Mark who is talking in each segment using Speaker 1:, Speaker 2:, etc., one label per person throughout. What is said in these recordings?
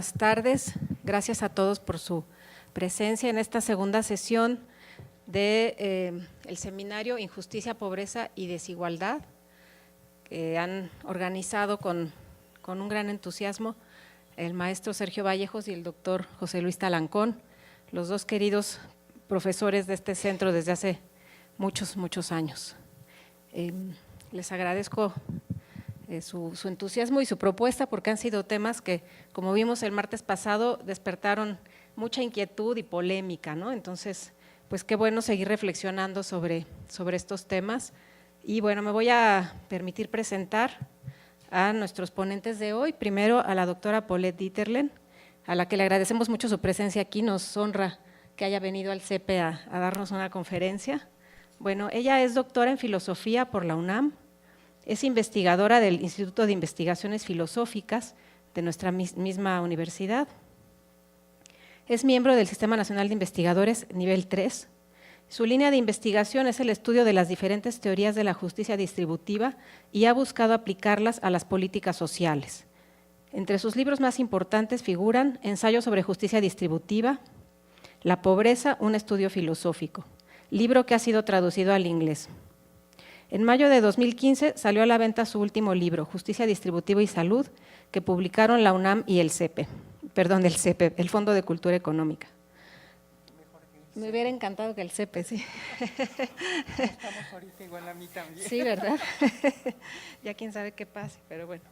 Speaker 1: buenas tardes. Gracias a todos por su presencia en esta segunda sesión de el seminario Injusticia, Pobreza y Desigualdad, que han organizado con un gran entusiasmo el maestro Sergio Vallejos y el doctor José Luis Talancón, los dos queridos profesores de este centro desde hace muchos años. Les agradezco su entusiasmo y su propuesta, porque han sido temas que, como vimos el martes pasado, despertaron mucha inquietud y polémica, ¿no? Entonces, pues qué bueno seguir reflexionando sobre estos temas. Y bueno, me voy a permitir presentar a nuestros ponentes de hoy. Primero a la doctora Paulette Dieterlen, a la que le agradecemos mucho su presencia aquí, nos honra que haya venido al CEPE a darnos una conferencia. Bueno, ella es doctora en filosofía por la UNAM, es investigadora del Instituto de Investigaciones Filosóficas de nuestra misma universidad, es miembro del Sistema Nacional de Investigadores nivel 3, su línea de investigación es el estudio de las diferentes teorías de la justicia distributiva y ha buscado aplicarlas a las políticas sociales. Entre sus libros más importantes figuran Ensayo sobre justicia distributiva, La pobreza, un estudio filosófico, libro que ha sido traducido al inglés. En mayo de 2015 salió a la venta su último libro, Justicia Distributiva y Salud, que publicaron la UNAM y el CEPE, el Fondo de Cultura Económica. Me hubiera encantado que el CEPE, sí.
Speaker 2: Estamos ahorita igual a mí también.
Speaker 1: Sí, ¿verdad? Ya quién sabe qué pase, pero bueno.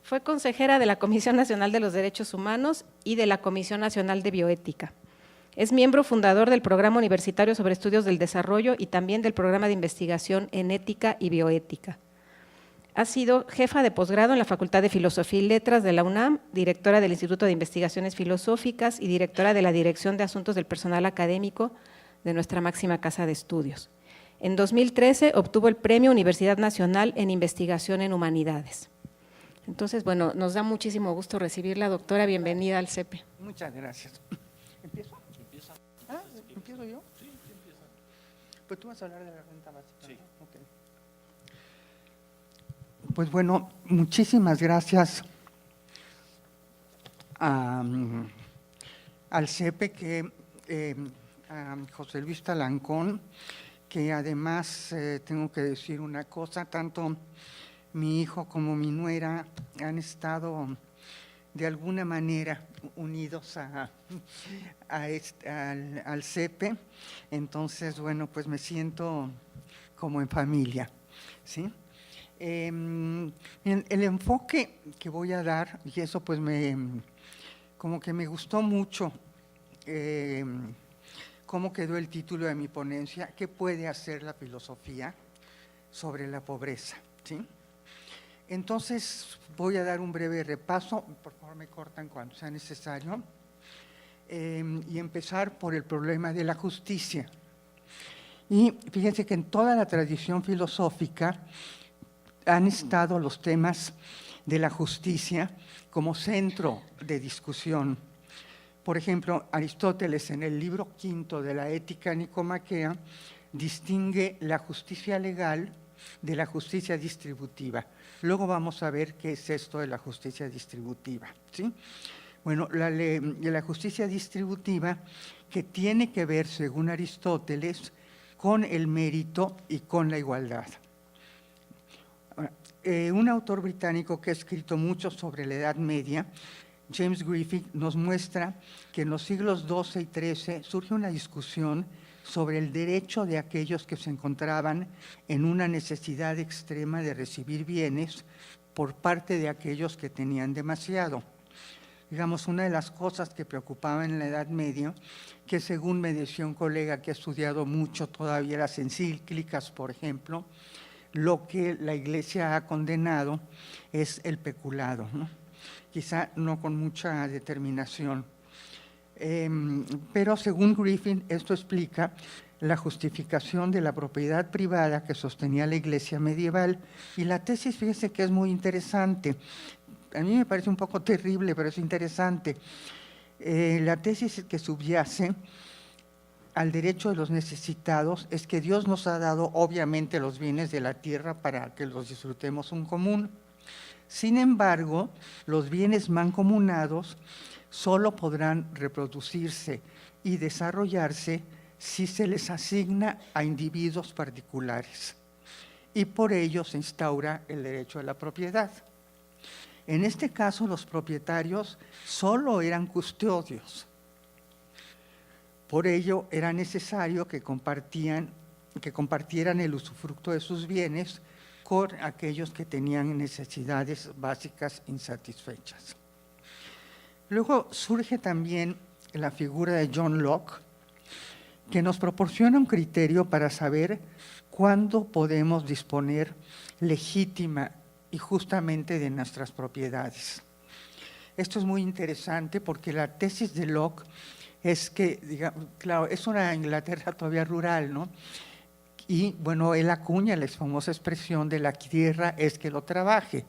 Speaker 1: Fue consejera de la Comisión Nacional de los Derechos Humanos y de la Comisión Nacional de Bioética. Es miembro fundador del Programa Universitario sobre Estudios del Desarrollo y también del Programa de Investigación en Ética y Bioética. Ha sido jefa de posgrado en la Facultad de Filosofía y Letras de la UNAM, directora del Instituto de Investigaciones Filosóficas y directora de la Dirección de Asuntos del Personal Académico de nuestra máxima casa de estudios. En 2013 obtuvo el Premio Universidad Nacional en Investigación en Humanidades. Entonces, bueno, nos da muchísimo gusto recibirla, doctora. Bienvenida al CEPE.
Speaker 2: Muchas gracias. ¿Empiezo?
Speaker 3: Empieza.
Speaker 2: Ah, ¿empiezo yo?
Speaker 3: Sí, empieza.
Speaker 2: Pues tú vas a hablar de la renta básica.
Speaker 3: Sí.
Speaker 2: ¿No? Okay. Pues bueno, muchísimas gracias al CEPE, a José Luis Talancón, que además tengo que decir una cosa, tanto mi hijo como mi nuera han estado de alguna manera unidos al CEPE, entonces bueno, pues me siento como en familia, ¿sí? El enfoque que voy a dar, y eso pues como que me gustó mucho cómo quedó el título de mi ponencia, ¿qué puede hacer la filosofía sobre la pobreza? ¿Sí? Entonces voy a dar un breve repaso, por favor me cortan cuando sea necesario, y empezar por el problema de la justicia. Y fíjense que en toda la tradición filosófica han estado los temas de la justicia como centro de discusión. Por ejemplo, Aristóteles en el libro quinto de la Ética Nicomaquea distingue la justicia legal de la justicia distributiva. Luego vamos a ver qué es esto de la justicia distributiva, ¿sí? Bueno, la justicia distributiva que tiene que ver, según Aristóteles, con el mérito y con la igualdad. Un autor británico que ha escrito mucho sobre la Edad Media, James Griffith, nos muestra que en los siglos XII y XIII surge una discusión sobre el derecho de aquellos que se encontraban en una necesidad extrema de recibir bienes por parte de aquellos que tenían demasiado. Digamos, una de las cosas que preocupaba en la Edad Media, que según me decía un colega que ha estudiado mucho todavía las encíclicas, por ejemplo, lo que la Iglesia ha condenado es el peculado, ¿no? Quizá no con mucha determinación. Pero según Griffin, esto explica la justificación de la propiedad privada que sostenía la Iglesia medieval. Y la tesis, fíjese que es muy interesante. A mí me parece un poco terrible, pero es interesante. La tesis que subyace al derecho de los necesitados es que Dios nos ha dado obviamente los bienes de la tierra para que los disfrutemos en común. Sin embargo, los bienes mancomunados solo podrán reproducirse y desarrollarse si se les asigna a individuos particulares. Y por ello se instaura el derecho a la propiedad. En este caso, los propietarios solo eran custodios. Por ello, era necesario que compartieran el usufructo de sus bienes con aquellos que tenían necesidades básicas insatisfechas. Luego surge también la figura de John Locke, que nos proporciona un criterio para saber cuándo podemos disponer legítima y justamente de nuestras propiedades. Esto es muy interesante porque la tesis de Locke es que, digamos, claro, es una Inglaterra todavía rural, ¿no? Y bueno, él acuña la famosa expresión de la tierra es que lo trabaje.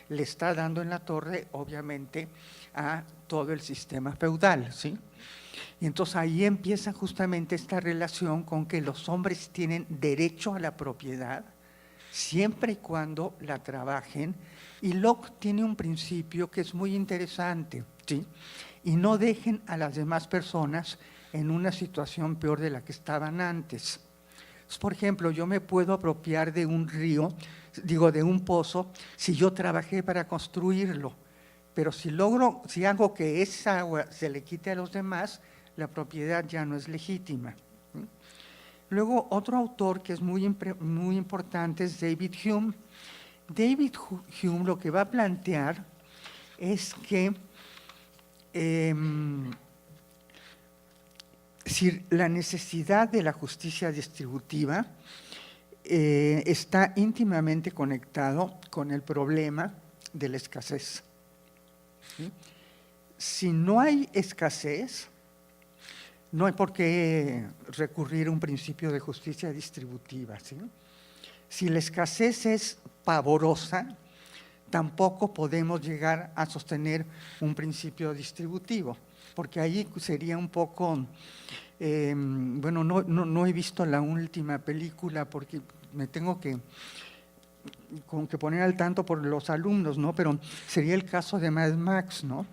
Speaker 2: Le está dando en la torre, obviamente, a todo el sistema feudal, ¿sí? Y entonces ahí empieza justamente esta relación con que los hombres tienen derecho a la propiedad siempre y cuando la trabajen. Y Locke tiene un principio que es muy interesante, ¿sí? Y no dejen a las demás personas en una situación peor de la que estaban antes. Por ejemplo, yo me puedo apropiar de un río, de un pozo, si yo trabajé para construirlo, pero si hago que esa agua se le quite a los demás, la propiedad ya no es legítima. Luego, otro autor que es muy importante es David Hume. David Hume lo que va a plantear es que si la necesidad de la justicia distributiva está íntimamente conectado con el problema de la escasez. ¿Sí? Si no hay escasez, no hay por qué recurrir a un principio de justicia distributiva, ¿sí? Si la escasez es pavorosa, tampoco podemos llegar a sostener un principio distributivo, porque ahí sería un poco, bueno, no he visto la última película porque me tengo que poner al tanto por los alumnos, ¿no? Pero sería el caso de Mad Max, ¿no?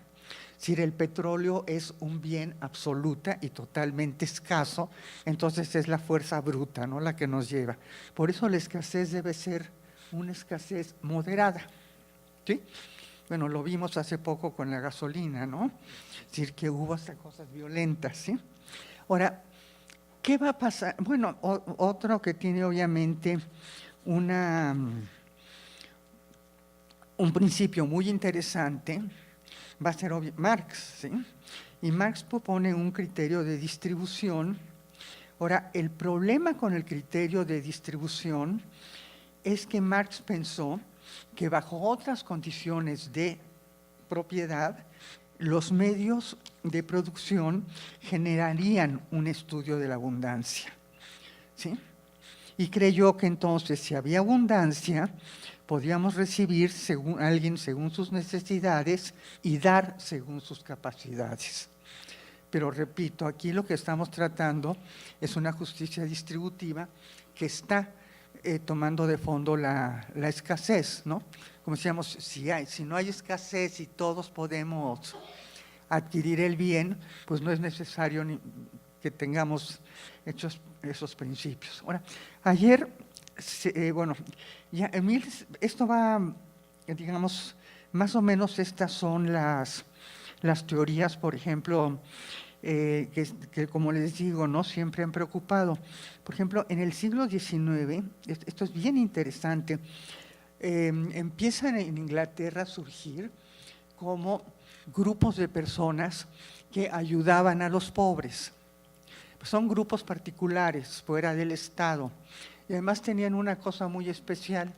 Speaker 2: Es decir, el petróleo es un bien absoluta y totalmente escaso, entonces es la fuerza bruta, ¿no?, la que nos lleva. Por eso la escasez debe ser una escasez moderada, ¿sí? Bueno, lo vimos hace poco con la gasolina, ¿no? Es decir, que hubo hasta cosas violentas, ¿sí? Ahora, ¿qué va a pasar? Bueno, otro que tiene obviamente un principio muy interesante va a ser Marx, ¿sí? Y Marx propone un criterio de distribución. Ahora, el problema con el criterio de distribución es que Marx pensó que bajo otras condiciones de propiedad, los medios de producción generarían un estudio de la abundancia, ¿sí? Y creyó que entonces, si había abundancia, podíamos recibir alguien según sus necesidades y dar según sus capacidades. Pero repito, aquí lo que estamos tratando es una justicia distributiva que está tomando de fondo la escasez, ¿no? Como decíamos, si no hay escasez y todos podemos adquirir el bien, pues no es necesario que tengamos hechos esos principios. Ahora, ayer, bueno, ya esto va, digamos, más o menos estas son las teorías, por ejemplo, que como les digo, ¿no?, siempre han preocupado. Por ejemplo, en el siglo XIX, esto es bien interesante, empiezan en Inglaterra a surgir como grupos de personas que ayudaban a los pobres. Son grupos particulares, fuera del Estado, y además tenían una cosa muy especial,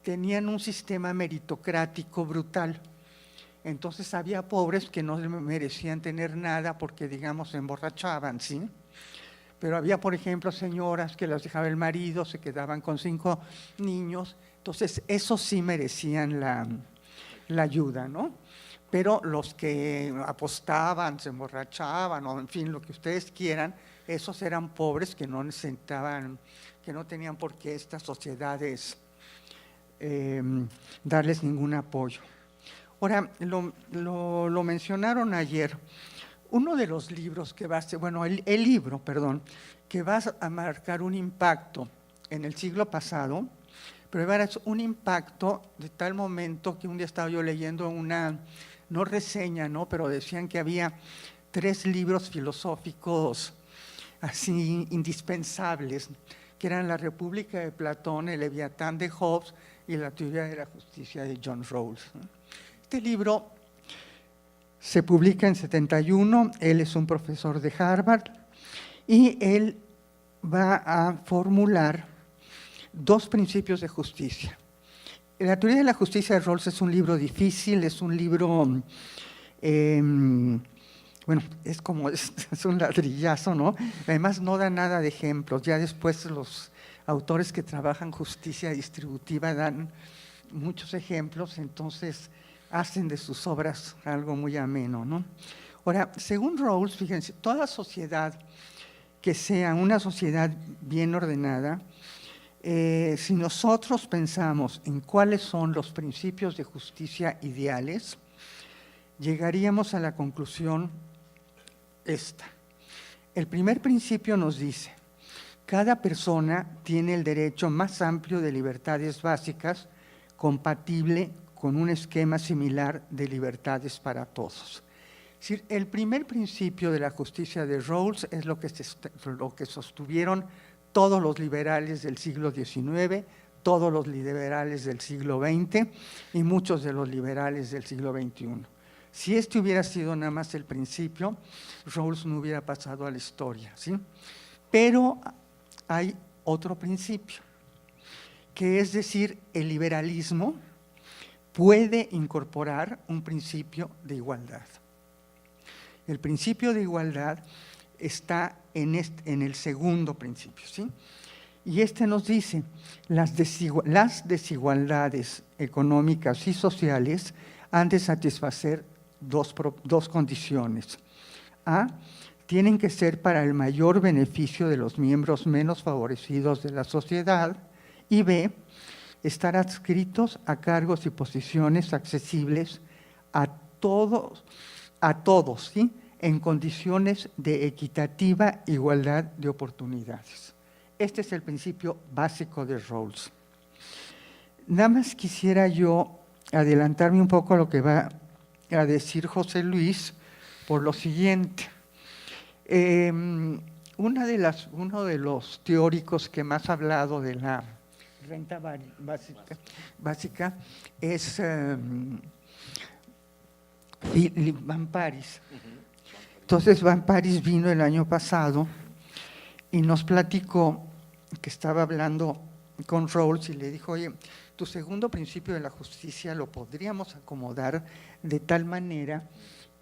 Speaker 2: tenían un sistema meritocrático brutal. Entonces había pobres que no merecían tener nada porque, digamos, se emborrachaban, ¿sí? Pero había, por ejemplo, señoras que las dejaba el marido, se quedaban con 5 niños, entonces esos sí merecían la ayuda, ¿no? Pero los que apostaban, se emborrachaban, o en fin, lo que ustedes quieran, esos eran pobres que no necesitaban, que no tenían por qué estas sociedades darles ningún apoyo. Ahora, lo mencionaron ayer, uno de los libros que va a ser, bueno, el libro, perdón, que va a marcar un impacto en el siglo pasado, pero va a ser un impacto de tal momento que un día estaba yo leyendo una, no reseña, ¿no?, pero decían que había 3 libros filosóficos así indispensables, que eran La República de Platón, El Leviatán de Hobbes y La Teoría de la Justicia de John Rawls. Este libro se publica en 71, él es un profesor de Harvard y él va a formular 2 principios de justicia. La Teoría de la Justicia de Rawls es un libro difícil, es un libro, bueno, es un ladrillazo, ¿no? Además no da nada de ejemplos, ya después los autores que trabajan justicia distributiva dan muchos ejemplos, entonces hacen de sus obras algo muy ameno, ¿no? Ahora, según Rawls, fíjense, toda sociedad que sea una sociedad bien ordenada, si nosotros pensamos en cuáles son los principios de justicia ideales, llegaríamos a la conclusión esta. El primer principio nos dice: cada persona tiene el derecho más amplio de libertades básicas, compatible con un esquema similar de libertades para todos. Es decir, el primer principio de la justicia de Rawls es lo que sostuvieron todos los liberales del siglo XIX, todos los liberales del siglo XX y muchos de los liberales del siglo XXI. Si este hubiera sido nada más el principio, Rawls no hubiera pasado a la historia, ¿sí? Pero hay otro principio, que es decir, el liberalismo puede incorporar un principio de igualdad. El principio de igualdad está en el segundo principio, ¿sí? Y este nos dice: las desigualdades económicas y sociales han de satisfacer dos condiciones. A, tienen que ser para el mayor beneficio de los miembros menos favorecidos de la sociedad, y B, estar adscritos a cargos y posiciones accesibles a todos, ¿sí?, en condiciones de equitativa igualdad de oportunidades. Este es el principio básico de Rawls. Nada más quisiera yo adelantarme un poco a lo que va a decir José Luis por lo siguiente. Uno de los teóricos que más ha hablado de la renta básica es Philip Van Parijs. Entonces Van Parijs vino el año pasado y nos platicó que estaba hablando con Rawls y le dijo: oye, tu segundo principio de la justicia lo podríamos acomodar de tal manera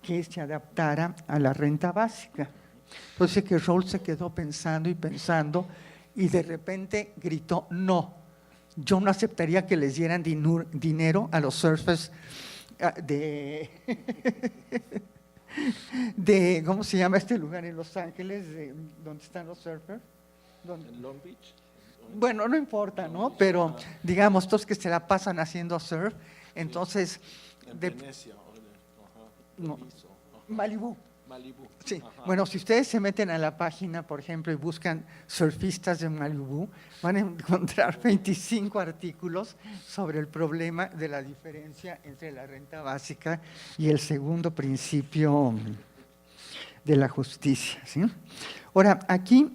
Speaker 2: que se adaptara a la renta básica. Entonces que Rawls se quedó pensando y de repente gritó: no, yo no aceptaría que les dieran dinero a los surfers de ¿cómo se llama este lugar en Los Ángeles? ¿Dónde están los surfers?
Speaker 3: ¿En Long Beach?
Speaker 2: Bueno, no importa, ¿no? Pero digamos, todos que se la pasan haciendo surf, entonces…
Speaker 3: En Venecia.
Speaker 2: No,
Speaker 3: Belice,
Speaker 2: Malibú.
Speaker 3: Malibú.
Speaker 2: Sí,
Speaker 3: Ajá.
Speaker 2: bueno, si ustedes se meten a la página, por ejemplo, y buscan surfistas de Malibú, van a encontrar 25 artículos sobre el problema de la diferencia entre la renta básica y el segundo principio de la justicia, ¿sí? Ahora, aquí,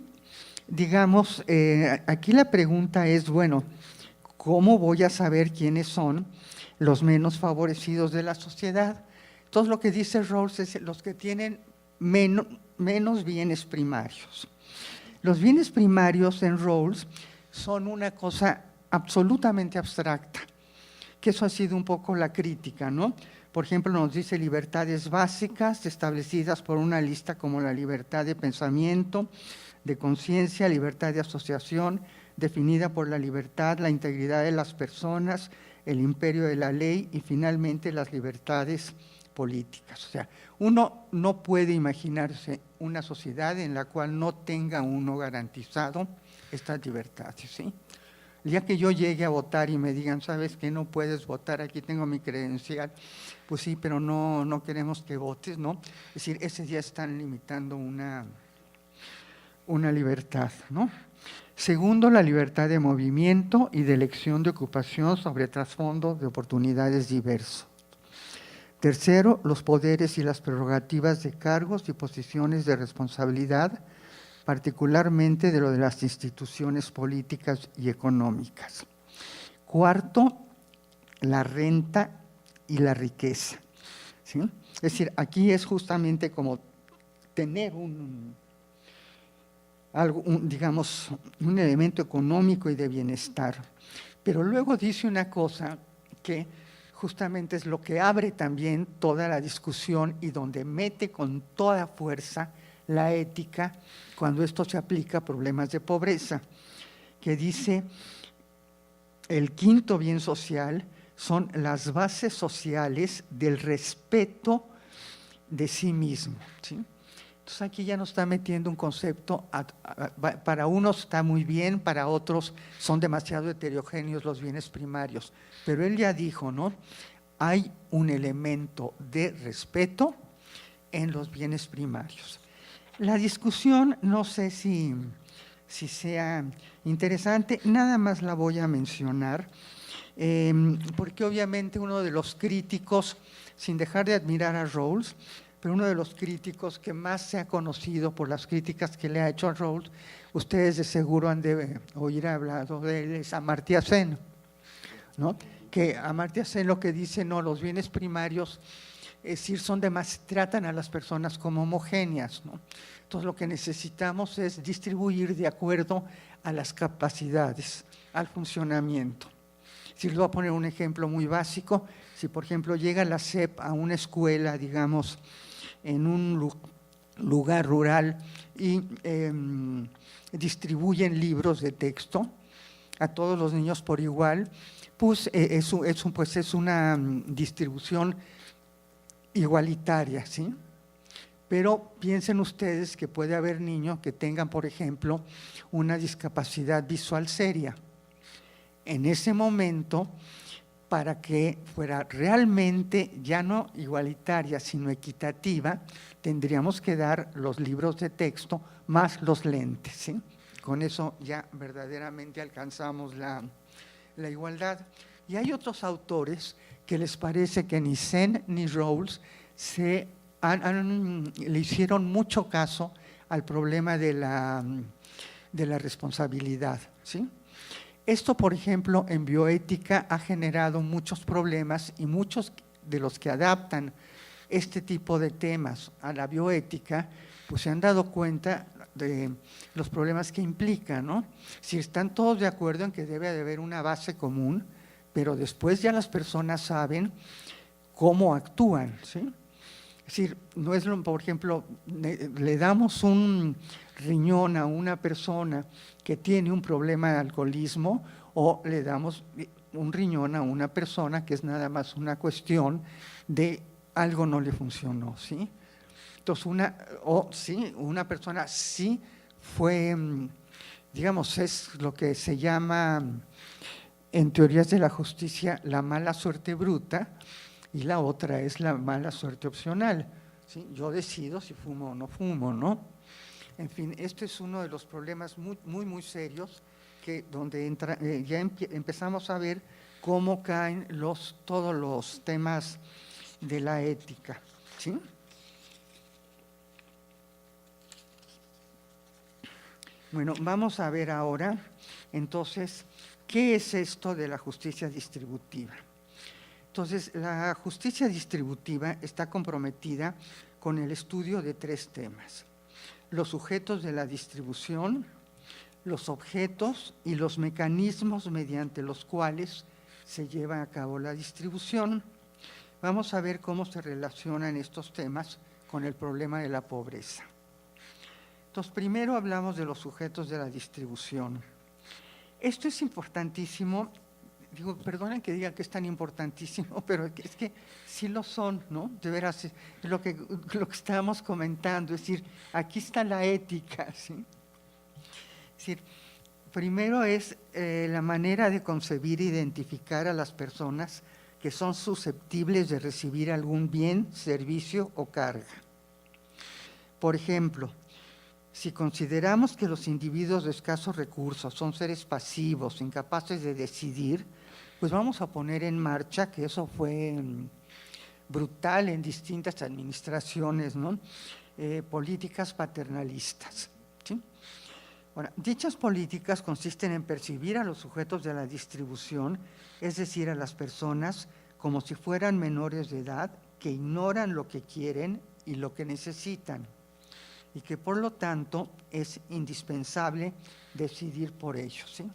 Speaker 2: digamos, aquí la pregunta es, bueno, ¿cómo voy a saber quiénes son los menos favorecidos de la sociedad? Entonces, lo que dice Rawls es los que tienen menos bienes primarios. Los bienes primarios en Rawls son una cosa absolutamente abstracta, que eso ha sido un poco la crítica, ¿no? Por ejemplo, nos dice libertades básicas establecidas por una lista como la libertad de pensamiento, de conciencia, libertad de asociación, definida por la libertad, la integridad de las personas, el imperio de la ley y finalmente las libertades políticas. O sea, uno no puede imaginarse una sociedad en la cual no tenga uno garantizado estas libertades, ¿sí? El día que yo llegue a votar y me digan, ¿sabes qué? No puedes votar, aquí tengo mi credencial. Pues sí, pero no queremos que votes, ¿no? Es decir, ese día están limitando una libertad, ¿no? Segundo, la libertad de movimiento y de elección de ocupación sobre trasfondo de oportunidades diversos. Tercero, los poderes y las prerrogativas de cargos y posiciones de responsabilidad, particularmente de lo de las instituciones políticas y económicas. Cuarto, la renta y la riqueza, ¿sí? Es decir, aquí es justamente como tener digamos, un elemento económico y de bienestar. Pero luego dice una cosa que justamente es lo que abre también toda la discusión y donde mete con toda fuerza la ética cuando esto se aplica a problemas de pobreza, que dice: el quinto bien social son las bases sociales del respeto de sí mismo, ¿sí? Entonces aquí ya nos está metiendo un concepto, para unos está muy bien, para otros son demasiado heterogéneos los bienes primarios, pero él ya dijo, ¿no? Hay un elemento de respeto en los bienes primarios. La discusión no sé si sea interesante, nada más la voy a mencionar, porque obviamente uno de los críticos, sin dejar de admirar a Rawls, pero uno de los críticos que más se ha conocido por las críticas que le ha hecho a Rawls, ustedes de seguro han de oír hablado de él, es Amartya Sen, ¿no? Que Amartya Sen lo que dice, no, los bienes primarios, es decir, tratan a las personas como homogéneas, ¿no? Entonces lo que necesitamos es distribuir de acuerdo a las capacidades, al funcionamiento. Si les voy a poner un ejemplo muy básico, si por ejemplo llega la SEP a una escuela, digamos, en un lugar rural y distribuyen libros de texto a todos los niños por igual, pues es una distribución igualitaria, ¿sí? Pero piensen ustedes que puede haber niños que tengan, por ejemplo, una discapacidad visual seria. En ese momento, para que fuera realmente ya no igualitaria, sino equitativa, tendríamos que dar los libros de texto más los lentes, ¿sí? Con eso ya verdaderamente alcanzamos la igualdad. Y hay otros autores que les parece que ni Sen ni Rawls le hicieron mucho caso al problema de la responsabilidad, ¿sí? Esto, por ejemplo, en bioética ha generado muchos problemas y muchos de los que adaptan este tipo de temas a la bioética, pues se han dado cuenta de los problemas que implica, ¿no? Si están todos de acuerdo en que debe de haber una base común, pero después ya las personas saben cómo actúan, ¿sí? Es decir, no es, por ejemplo, le damos un riñón a una persona que tiene un problema de alcoholismo o le damos un riñón a una persona que es nada más una cuestión de algo no le funcionó, ¿sí? Entonces, una persona sí fue, digamos, es lo que se llama en teorías de la justicia la mala suerte bruta, y la otra es la mala suerte opcional, ¿sí? Yo decido si fumo o no fumo, ¿no? En fin, este es uno de los problemas muy serios donde empezamos a ver cómo caen todos los temas de la ética, ¿sí? Bueno, vamos a ver ahora, entonces, ¿qué es esto de la justicia distributiva? Entonces, la justicia distributiva está comprometida con el estudio de tres temas: los sujetos de la distribución, los objetos y los mecanismos mediante los cuales se lleva a cabo la distribución. Vamos a ver cómo se relacionan estos temas con el problema de la pobreza. Entonces, primero hablamos de los sujetos de la distribución. Esto es importantísimo. Digo, perdonen que diga que es tan importantísimo, pero es que sí lo son, ¿no? De veras, es lo que estábamos comentando, es decir, aquí está la ética, ¿sí? Es decir, Primero es la manera de concebir e identificar a las personas que son susceptibles de recibir algún bien, servicio o carga. Por ejemplo, si consideramos que los individuos de escasos recursos son seres pasivos, incapaces de decidir, pues vamos a poner en marcha, que eso fue brutal en distintas administraciones, ¿no? Políticas paternalistas, ¿sí? Ahora, dichas políticas consisten en percibir a los sujetos de la distribución, es decir, a las personas, como si fueran menores de edad, que ignoran lo que quieren y lo que necesitan, y que por lo tanto es indispensable decidir por ellos, ¿sí?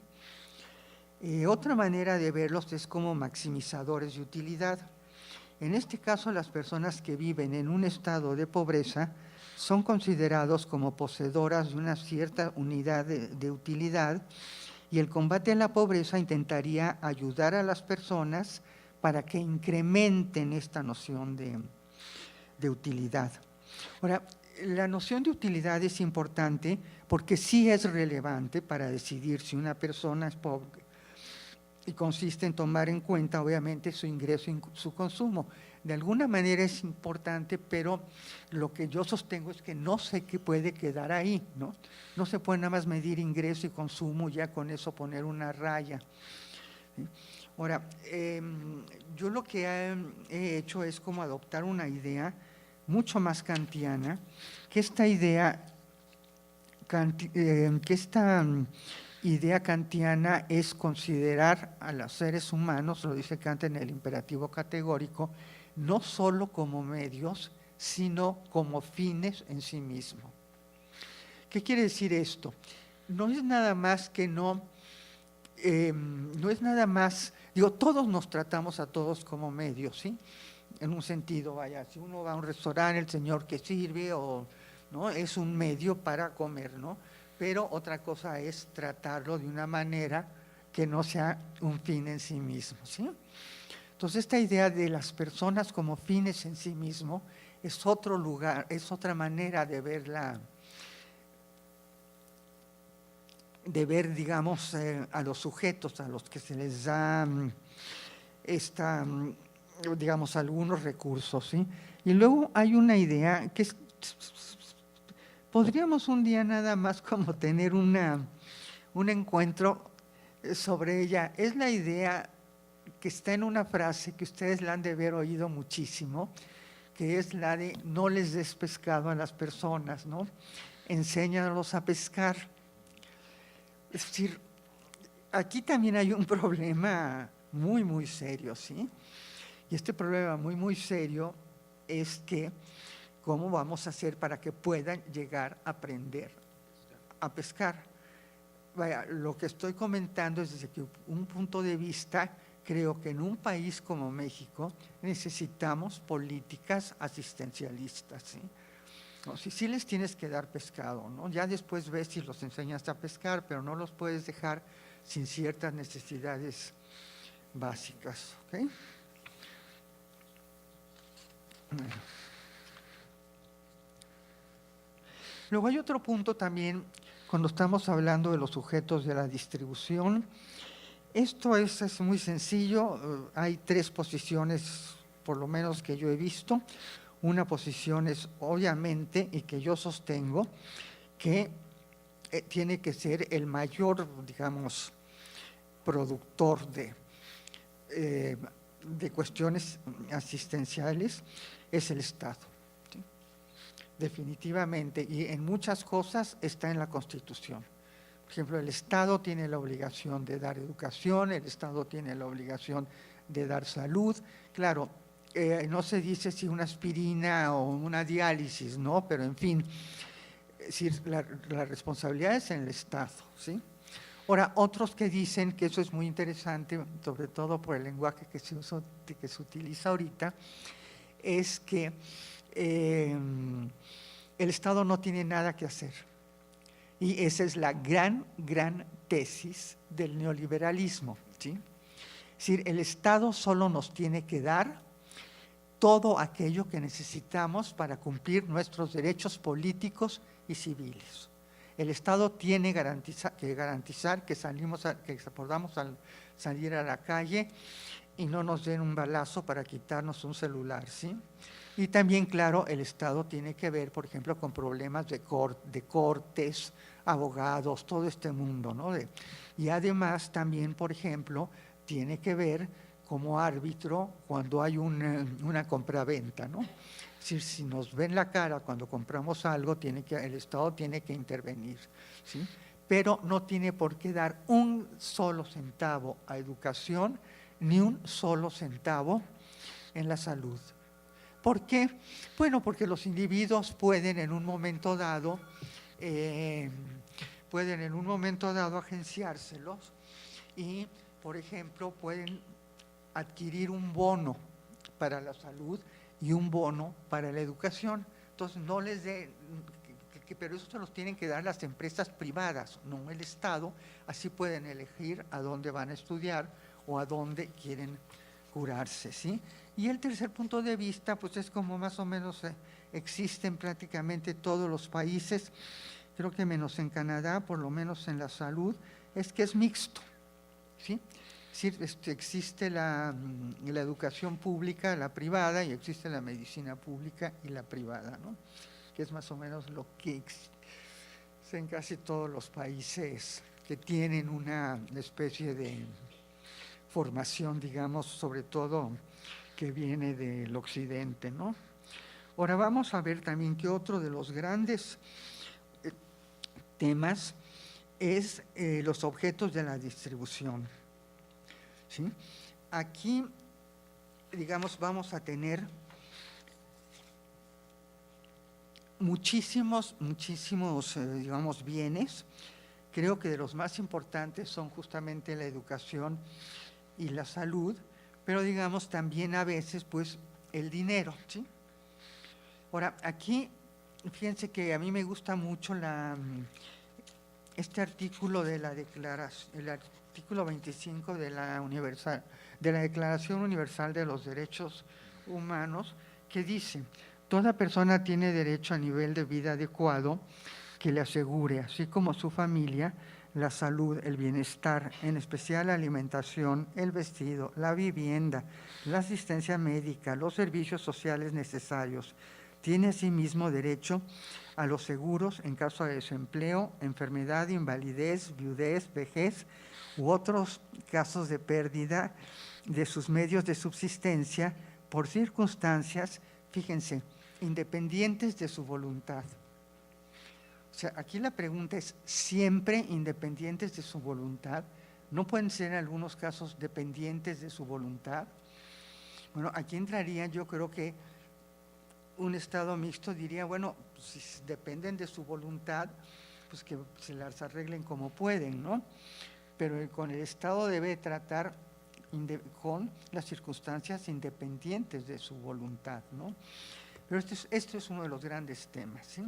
Speaker 2: Otra manera de verlos es como maximizadores de utilidad. En este caso, las personas que viven en un estado de pobreza son considerados como poseedoras de una cierta unidad de utilidad, y el combate a la pobreza intentaría ayudar a las personas para que incrementen esta noción de utilidad. Ahora, la noción de utilidad es importante porque sí es relevante para decidir si una persona es pobre, y consiste en tomar en cuenta, obviamente, su ingreso y su consumo. De alguna manera es importante, pero lo que yo sostengo es que no sé qué puede quedar ahí, ¿no? No se puede nada más medir ingreso y consumo, ya con eso poner una raya, ¿sí? Ahora, yo lo que he hecho es como adoptar una idea mucho más kantiana, que esta idea kantiana es considerar a los seres humanos, lo dice Kant en el imperativo categórico, no solo como medios, sino como fines en sí mismo. ¿Qué quiere decir esto? No es nada más que no es nada más, digo, todos nos tratamos a todos como medios, ¿sí? En un sentido, vaya, si uno va a un restaurante, el señor que sirve, o ¿no? Es un medio para comer, ¿no? Pero otra cosa es tratarlo de una manera que no sea un fin en sí mismo, ¿sí? Entonces, esta idea de las personas como fines en sí mismo es otro lugar, es otra manera de ver, digamos, a los sujetos a los que se les da digamos, algunos recursos, ¿sí? Y luego hay una idea que podríamos un día nada más como tener un encuentro sobre ella. Es la idea que está en una frase que ustedes la han de haber oído muchísimo, que es la de no les des pescado a las personas, ¿no? Enséñalos a pescar. Es decir, aquí también hay un problema muy, muy serio, ¿sí? Y este problema muy, muy serio es que ¿cómo vamos a hacer para que puedan llegar a aprender a pescar? Vaya, lo que estoy comentando es desde que un punto de vista, creo que en un país como México necesitamos políticas asistencialistas, ¿sí? No, sí les tienes que dar pescado, ¿no? Ya después ves si los enseñas a pescar, pero no los puedes dejar sin ciertas necesidades básicas, ¿ok? Bueno. Luego hay otro punto también cuando estamos hablando de los sujetos de la distribución. Esto es muy sencillo, hay tres posiciones, por lo menos que yo he visto. Una posición es obviamente, y que yo sostengo, que tiene que ser el mayor, digamos, productor de cuestiones asistenciales, es el Estado. ¿Sí? Definitivamente, y en muchas cosas está en la Constitución. Por ejemplo, el Estado tiene la obligación de dar educación, el Estado tiene la obligación de dar salud. Claro, no se dice si una aspirina o una diálisis, ¿no? Pero en fin, la responsabilidad es en el Estado, ¿sí? Ahora, otros que dicen que eso es muy interesante, sobre todo por el lenguaje que se utiliza ahorita, es que el Estado no tiene nada que hacer. Y esa es la gran tesis del neoliberalismo, ¿sí? Es decir, el Estado solo nos tiene que dar todo aquello que necesitamos para cumplir nuestros derechos políticos y civiles. El Estado tiene que garantizar que podamos salir a la calle y no nos den un balazo para quitarnos un celular, ¿sí? Y también, claro, el Estado tiene que ver, por ejemplo, con problemas de cortes, abogados, todo este mundo, ¿no? Y además también, por ejemplo, tiene que ver como árbitro cuando hay una compraventa, ¿no? Si nos ven la cara cuando compramos algo, el Estado tiene que intervenir, ¿sí? Pero no tiene por qué dar un solo centavo a educación, ni un solo centavo en la salud. ¿Por qué? Bueno, porque los individuos pueden en un momento dado agenciárselos y, por ejemplo, pueden adquirir un bono para la salud y un bono para la educación. Entonces, no les dé, pero eso se los tienen que dar las empresas privadas, no el Estado. Así pueden elegir a dónde van a estudiar o a dónde quieren curarse, ¿sí? Y el tercer punto de vista, pues es como más o menos existe en prácticamente todos los países, creo que menos en Canadá, por lo menos en la salud, es que es mixto, ¿sí? Existe la educación pública, la privada, y existe la medicina pública y la privada, ¿no? Que es más o menos lo que existe en casi todos los países que tienen una especie de formación, digamos, sobre todo que viene del occidente, ¿no? Ahora vamos a ver también que otro de los grandes temas es los objetos de la distribución, ¿sí? Aquí, digamos, vamos a tener muchísimos, digamos, bienes. Creo que de los más importantes son justamente la educación y la salud, pero digamos también a veces pues el dinero, ¿sí? Ahora, aquí, fíjense que a mí me gusta mucho este artículo de la declaración, el artículo 25 de la Declaración Universal de los Derechos Humanos, que dice: toda persona tiene derecho a nivel de vida adecuado que le asegure, así como su familia, la salud, el bienestar, en especial la alimentación, el vestido, la vivienda, la asistencia médica, los servicios sociales necesarios. Tiene asimismo derecho a los seguros en caso de desempleo, enfermedad, invalidez, viudez, vejez u otros casos de pérdida de sus medios de subsistencia por circunstancias, fíjense, independientes de su voluntad. O sea, aquí la pregunta es, ¿siempre independientes de su voluntad? ¿No pueden ser en algunos casos dependientes de su voluntad? Bueno, aquí entraría, yo creo que un Estado mixto diría, bueno, si dependen de su voluntad, pues que se las arreglen como pueden, ¿no? Pero con el Estado debe tratar con las circunstancias independientes de su voluntad, ¿no? Pero esto es uno de los grandes temas, ¿sí?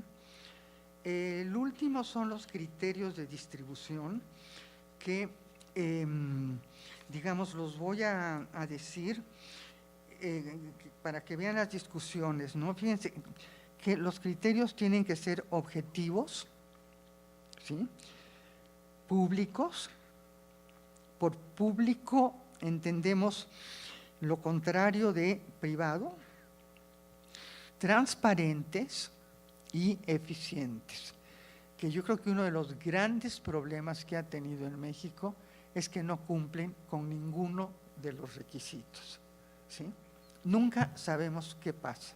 Speaker 2: El último son los criterios de distribución que, digamos, los voy a decir para que vean las discusiones, ¿no? Fíjense que los criterios tienen que ser objetivos, ¿sí? Públicos. Por público entendemos lo contrario de privado, transparentes y eficientes, que yo creo que uno de los grandes problemas que ha tenido en México es que no cumplen con ninguno de los requisitos, ¿sí? Nunca sabemos qué pasa.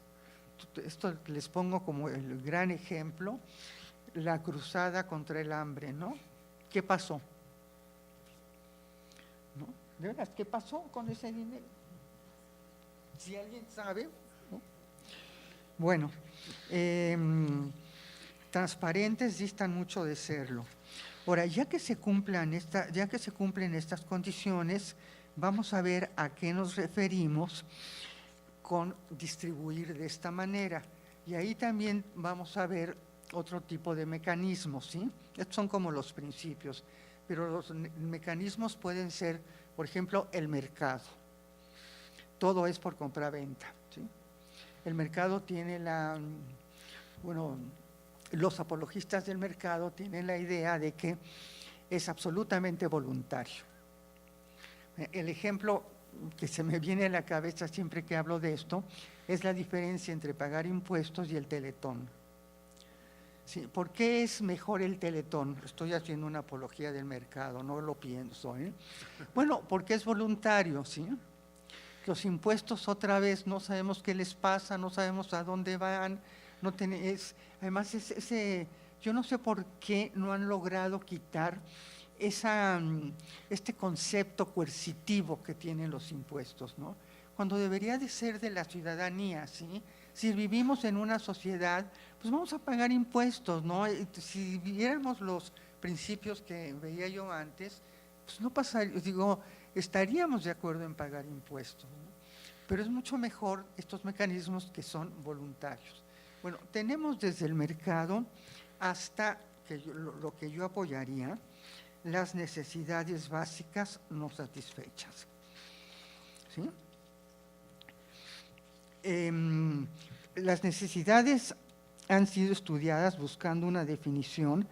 Speaker 2: Esto les pongo como el gran ejemplo, la cruzada contra el hambre, ¿no? ¿Qué pasó? ¿No? ¿De veras qué pasó con ese dinero? Si alguien sabe, ¿no? Bueno, transparentes distan mucho de serlo. Ahora, ya que se cumplen estas condiciones, vamos a ver a qué nos referimos con distribuir de esta manera. Y ahí también vamos a ver otro tipo de mecanismos, ¿sí? Estos son como los principios, pero los mecanismos pueden ser, por ejemplo, el mercado. Todo es por compraventa, ¿sí? El mercado tiene los apologistas del mercado tienen la idea de que es absolutamente voluntario. El ejemplo que se me viene a la cabeza siempre que hablo de esto es la diferencia entre pagar impuestos y el Teletón. Sí, ¿por qué es mejor el Teletón? Estoy haciendo una apología del mercado, no lo pienso, ¿eh? Bueno, porque es voluntario, ¿sí? Los impuestos otra vez no sabemos qué les pasa, no sabemos a dónde van, no además yo no sé por qué no han logrado quitar este concepto coercitivo que tienen los impuestos, ¿no? Cuando debería de ser de la ciudadanía, ¿sí? Si vivimos en una sociedad, pues vamos a pagar impuestos, ¿no? Si viéramos los principios que veía yo antes, pues no pasaría, estaríamos de acuerdo en pagar impuestos, ¿no? Pero es mucho mejor estos mecanismos que son voluntarios. Bueno, tenemos desde el mercado hasta lo que yo apoyaría, las necesidades básicas no satisfechas, ¿sí? Las necesidades han sido estudiadas buscando una definición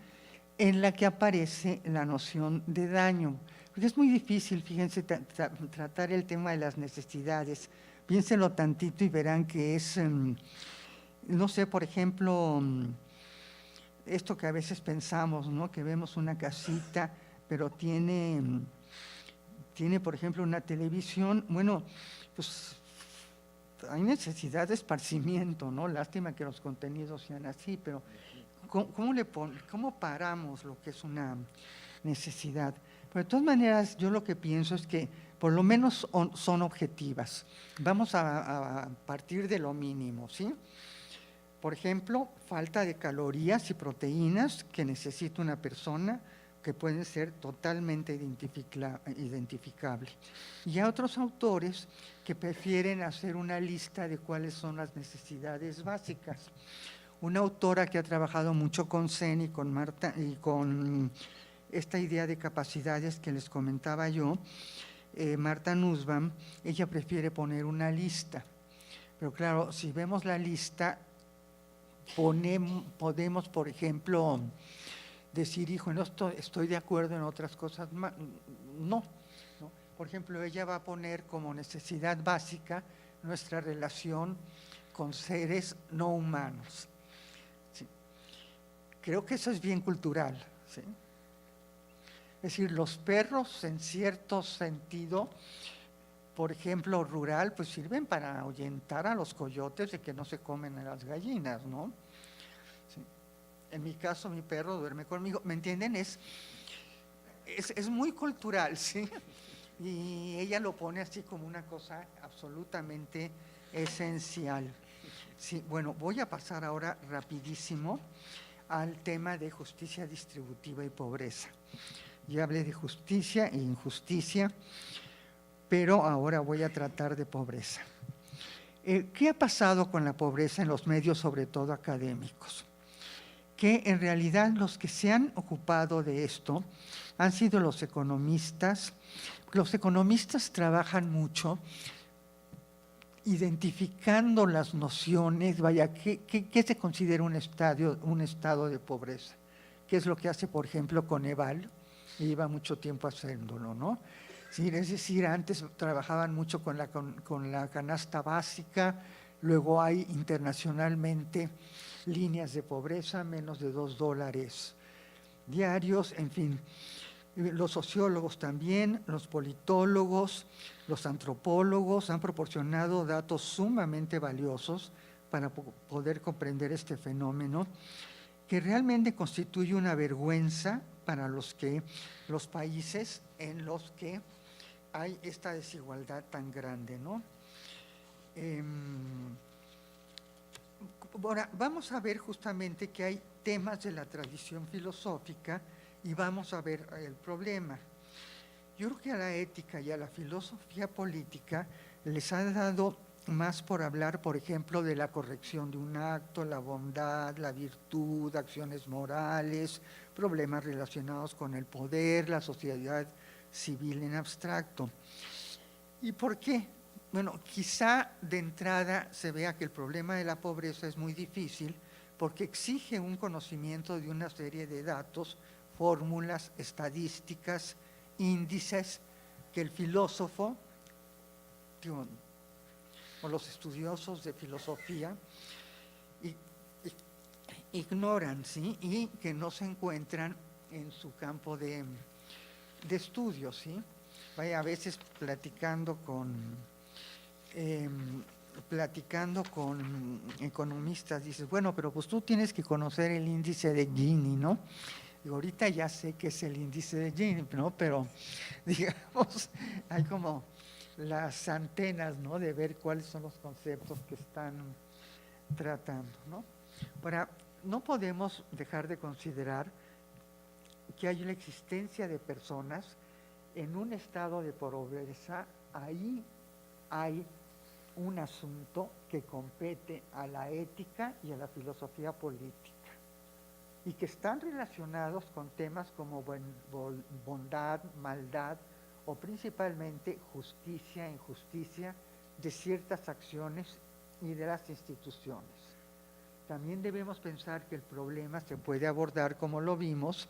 Speaker 2: en la que aparece la noción de daño, porque es muy difícil, fíjense, tratar el tema de las necesidades. Piénsenlo tantito y verán que es, no sé, por ejemplo, esto que a veces pensamos, ¿no? Que vemos una casita, pero tiene, por ejemplo, una televisión. Bueno, pues hay necesidad de esparcimiento, ¿no? Lástima que los contenidos sean así, pero ¿cómo paramos lo que es una necesidad? Pero de todas maneras, yo lo que pienso es que por lo menos son objetivas. Vamos a partir de lo mínimo, ¿sí? Por ejemplo, falta de calorías y proteínas que necesita una persona, que pueden ser totalmente identificables. Y hay otros autores que prefieren hacer una lista de cuáles son las necesidades básicas. Una autora que ha trabajado mucho con Zen y con Marta y con esta idea de capacidades que les comentaba yo, Marta Nussbaum, ella prefiere poner una lista. Pero claro, si vemos la lista, podemos, por ejemplo, decir, hijo, no estoy de acuerdo en otras cosas más. No. Por ejemplo, ella va a poner como necesidad básica nuestra relación con seres no humanos. ¿Sí? Creo que eso es bien cultural, ¿sí? Es decir, los perros en cierto sentido, por ejemplo, rural, pues sirven para ahuyentar a los coyotes de que no se comen a las gallinas, ¿no? Sí. En mi caso, mi perro duerme conmigo, ¿me entienden? Es muy cultural, ¿sí? Y ella lo pone así como una cosa absolutamente esencial. Sí, bueno, voy a pasar ahora rapidísimo al tema de justicia distributiva y pobreza. Ya hablé de justicia e injusticia, pero ahora voy a tratar de pobreza. ¿Qué ha pasado con la pobreza en los medios, sobre todo académicos? Que en realidad los que se han ocupado de esto han sido los economistas. Los economistas trabajan mucho identificando las nociones, ¿qué se considera un estado de pobreza? ¿Qué es lo que hace, por ejemplo, Coneval? Y lleva mucho tiempo haciéndolo, ¿no? Sí, es decir, antes trabajaban mucho con la canasta básica, luego hay internacionalmente líneas de pobreza, menos de $2 diarios, en fin. Los sociólogos también, los politólogos, los antropólogos han proporcionado datos sumamente valiosos para poder comprender este fenómeno, que realmente constituye una vergüenza para los países en los que hay esta desigualdad tan grande, ¿no? Ahora, vamos a ver justamente que hay temas de la tradición filosófica y vamos a ver el problema. Yo creo que a la ética y a la filosofía política les ha dado más por hablar, por ejemplo, de la corrección de un acto, la bondad, la virtud, acciones morales, problemas relacionados con el poder, la sociedad civil en abstracto. ¿Y por qué? Bueno, quizá de entrada se vea que el problema de la pobreza es muy difícil porque exige un conocimiento de una serie de datos, fórmulas, estadísticas, índices, que el filósofo, digo, o los estudiosos de filosofía, ignoran, ¿sí? Y que no se encuentran en su campo de estudio, ¿sí? Vaya, a veces platicando con economistas, dices, bueno, pero pues tú tienes que conocer el índice de Gini, ¿no? Digo, ahorita ya sé qué es el índice de Gini, ¿no? Pero, digamos, hay como las antenas, ¿no? De ver cuáles son los conceptos que están tratando, ¿no? Ahora, no podemos dejar de considerar que hay la existencia de personas en un estado de pobreza. Ahí hay un asunto que compete a la ética y a la filosofía política y que están relacionados con temas como bondad, maldad o principalmente justicia, injusticia de ciertas acciones y de las instituciones. También debemos pensar que el problema se puede abordar, como lo vimos,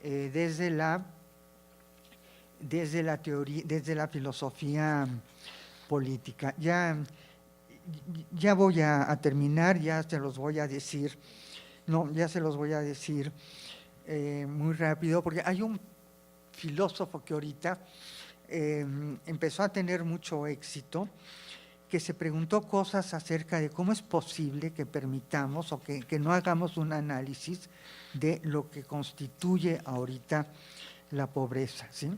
Speaker 2: desde la teoría, desde la filosofía política. Ya voy a terminar, ya se los voy a decir, muy rápido, porque hay un filósofo que ahorita empezó a tener mucho éxito, que se preguntó cosas acerca de cómo es posible que permitamos o que no hagamos un análisis de lo que constituye ahorita la pobreza, ¿sí?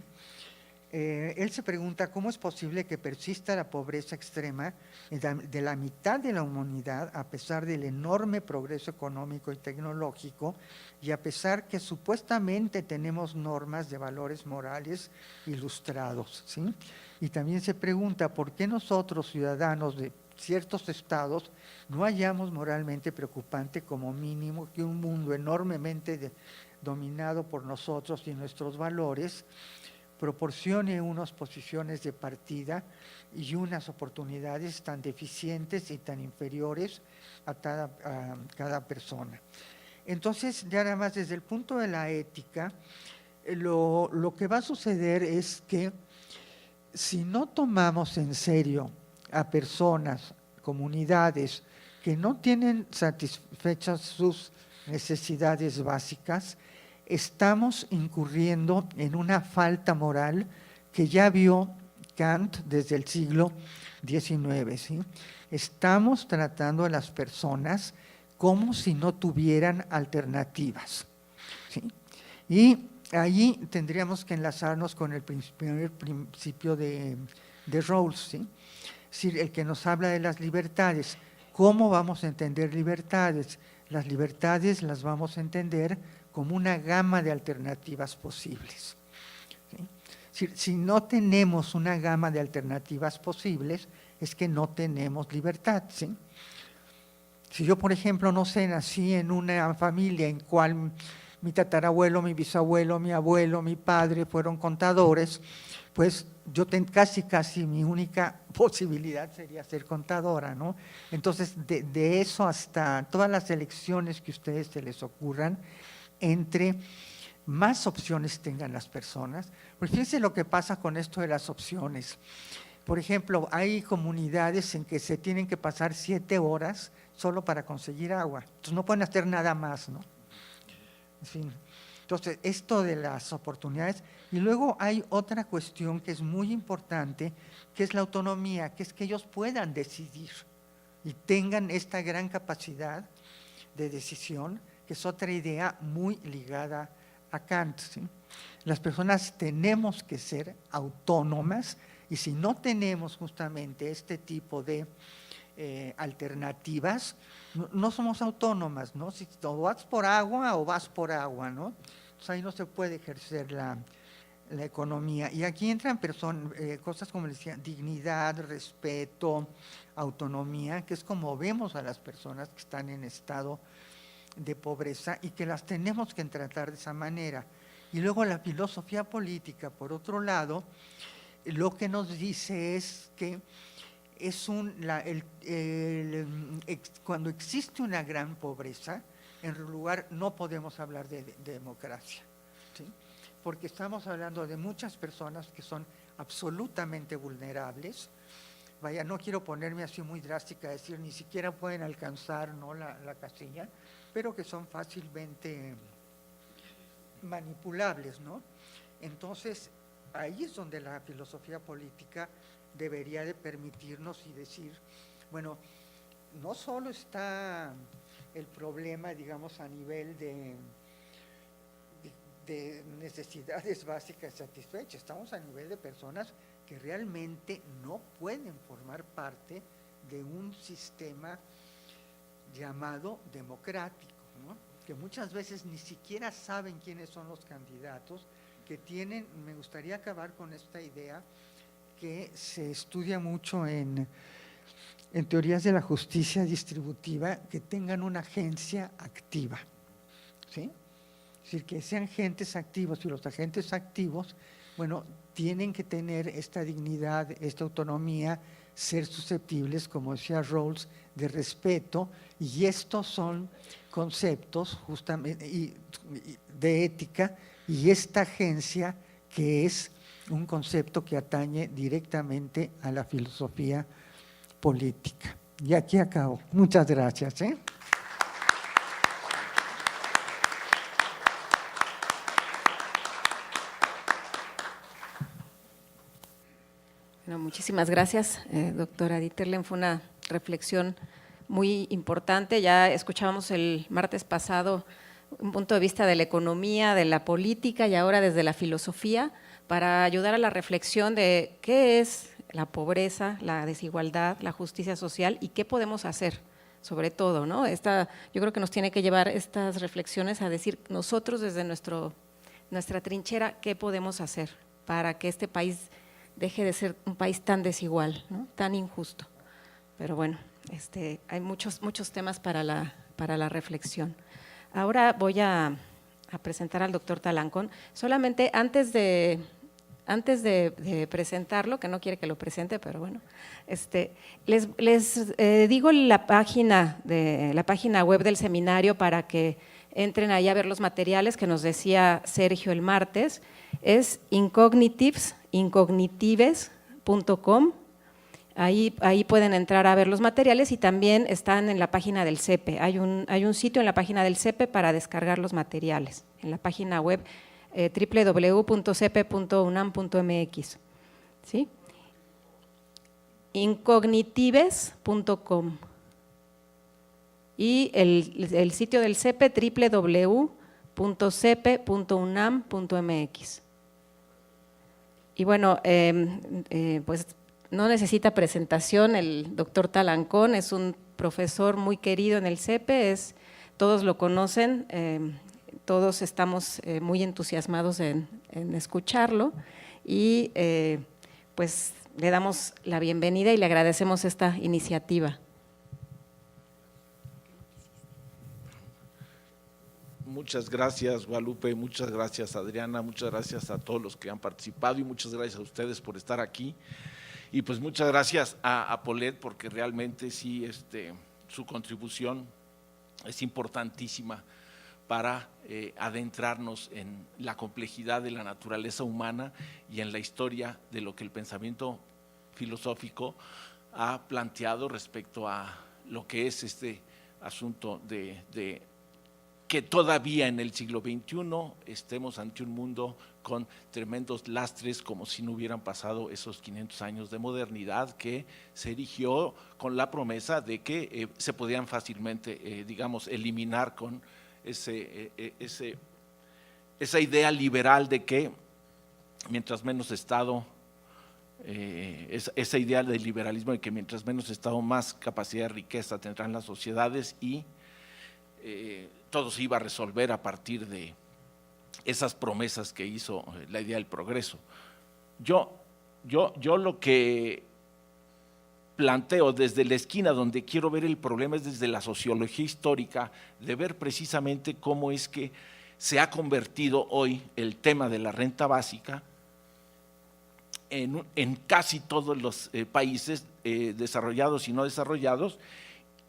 Speaker 2: Él se pregunta cómo es posible que persista la pobreza extrema de la mitad de la humanidad a pesar del enorme progreso económico y tecnológico y a pesar que supuestamente tenemos normas de valores morales ilustrados, ¿sí? Y también se pregunta por qué nosotros, ciudadanos de ciertos estados, no hallamos moralmente preocupante como mínimo que un mundo enormemente dominado por nosotros y nuestros valores proporcione unas posiciones de partida y unas oportunidades tan deficientes y tan inferiores a cada persona. Entonces, ya nada más desde el punto de la ética, lo que va a suceder es que si no tomamos en serio a personas, comunidades que no tienen satisfechas sus necesidades básicas, estamos incurriendo en una falta moral que ya vio Kant desde el siglo XIX, ¿sí? Estamos tratando a las personas como si no tuvieran alternativas, ¿sí? Y allí tendríamos que enlazarnos con el primer principio de Rawls, ¿sí? Es decir, el que nos habla de las libertades. ¿Cómo vamos a entender libertades? Las libertades las vamos a entender como una gama de alternativas posibles, ¿sí? Si no tenemos una gama de alternativas posibles, es que no tenemos libertad, ¿sí? Si yo, por ejemplo, no sé, nací en una familia en cual mi tatarabuelo, mi bisabuelo, mi abuelo, mi padre fueron contadores, pues yo casi mi única posibilidad sería ser contadora, ¿no? Entonces, de eso hasta todas las elecciones que a ustedes se les ocurran, entre más opciones tengan las personas, pues fíjense lo que pasa con esto de las opciones. Por ejemplo, hay comunidades en que se tienen que pasar 7 horas solo para conseguir agua, entonces no pueden hacer nada más, ¿no? En fin, entonces esto de las oportunidades. Y luego hay otra cuestión que es muy importante, que es la autonomía, que es que ellos puedan decidir y tengan esta gran capacidad de decisión, que es otra idea muy ligada a Kant, ¿sí? Las personas tenemos que ser autónomas y si no tenemos justamente este tipo de alternativas, no somos autónomas, ¿no? Si o vas por agua o vas por agua, ¿no? Entonces ahí no se puede ejercer la economía. Y aquí entran cosas como les decía, dignidad, respeto, autonomía, que es como vemos a las personas que están en estado de pobreza y que las tenemos que tratar de esa manera. Y luego la filosofía política, por otro lado, lo que nos dice es que es cuando existe una gran pobreza, en lugar no podemos hablar de democracia, ¿sí? Porque estamos hablando de muchas personas que son absolutamente vulnerables. Vaya, no quiero ponerme así muy drástica, decir ni siquiera pueden alcanzar, ¿no?, la casilla, pero que son fácilmente manipulables, ¿no? Entonces, ahí es donde la filosofía política debería de permitirnos y decir, bueno, no solo está el problema, digamos, a nivel de necesidades básicas satisfechas, estamos a nivel de personas que realmente no pueden formar parte de un sistema llamado democrático, ¿no?, que muchas veces ni siquiera saben quiénes son los candidatos, que tienen, me gustaría acabar con esta idea que se estudia mucho en teorías de la justicia distributiva, que tengan una agencia activa, ¿sí? Es decir, que sean agentes activos, y los agentes activos, bueno, tienen que tener esta dignidad, esta autonomía, ser susceptibles, como decía Rawls, de respeto, y estos son conceptos justamente de ética, y esta agencia que es un concepto que atañe directamente a la filosofía política. Y aquí acabo. Muchas gracias.
Speaker 1: Bueno, muchísimas gracias, doctora Dieterlen. Fue una reflexión muy importante. Ya escuchábamos el martes pasado un punto de vista de la economía, de la política y ahora desde la filosofía, para ayudar a la reflexión de qué es la pobreza, la desigualdad, la justicia social y qué podemos hacer, sobre todo, ¿no? Yo creo que nos tiene que llevar estas reflexiones a decir nosotros desde nuestra trinchera qué podemos hacer para que este país deje de ser un país tan desigual, ¿no?, tan injusto. Pero bueno, hay muchos temas para la reflexión. Ahora voy a presentar al doctor Talancón. Solamente antes de presentarlo, que no quiere que lo presente, pero bueno, les digo la página web del seminario para que entren ahí a ver los materiales que nos decía Sergio el martes. Es incognitives.com. Ahí pueden entrar a ver los materiales y también están en la página del CEPE. Hay un sitio en la página del CEPE para descargar los materiales, en la página web www.cepe.unam.mx. ¿Sí? Incognitives.com. Y el sitio del CEPE, www.cepe.unam.mx. Y bueno, pues no necesita presentación, el doctor Talancón es un profesor muy querido en el CEPE, todos lo conocen, todos estamos muy entusiasmados en escucharlo y pues le damos la bienvenida y le agradecemos esta iniciativa.
Speaker 3: Muchas gracias, Guadalupe, muchas gracias, Adriana, muchas gracias a todos los que han participado y muchas gracias a ustedes por estar aquí. Y pues muchas gracias a Paulette, porque realmente sí, su contribución es importantísima para adentrarnos en la complejidad de la naturaleza humana y en la historia de lo que el pensamiento filosófico ha planteado respecto a lo que es este asunto de que todavía en el siglo XXI estemos ante un mundo con tremendos lastres, como si no hubieran pasado esos 500 años de modernidad que se erigió con la promesa de que se podían fácilmente, digamos, eliminar con esa idea liberal de que mientras menos Estado, esa idea del liberalismo de que mientras menos Estado, más capacidad de riqueza tendrán las sociedades y todo se iba a resolver a partir de esas promesas que hizo la idea del progreso. Yo lo que planteo desde la esquina donde quiero ver el problema es desde la sociología histórica, de ver precisamente cómo es que se ha convertido hoy el tema de la renta básica en casi todos los países desarrollados y no desarrollados,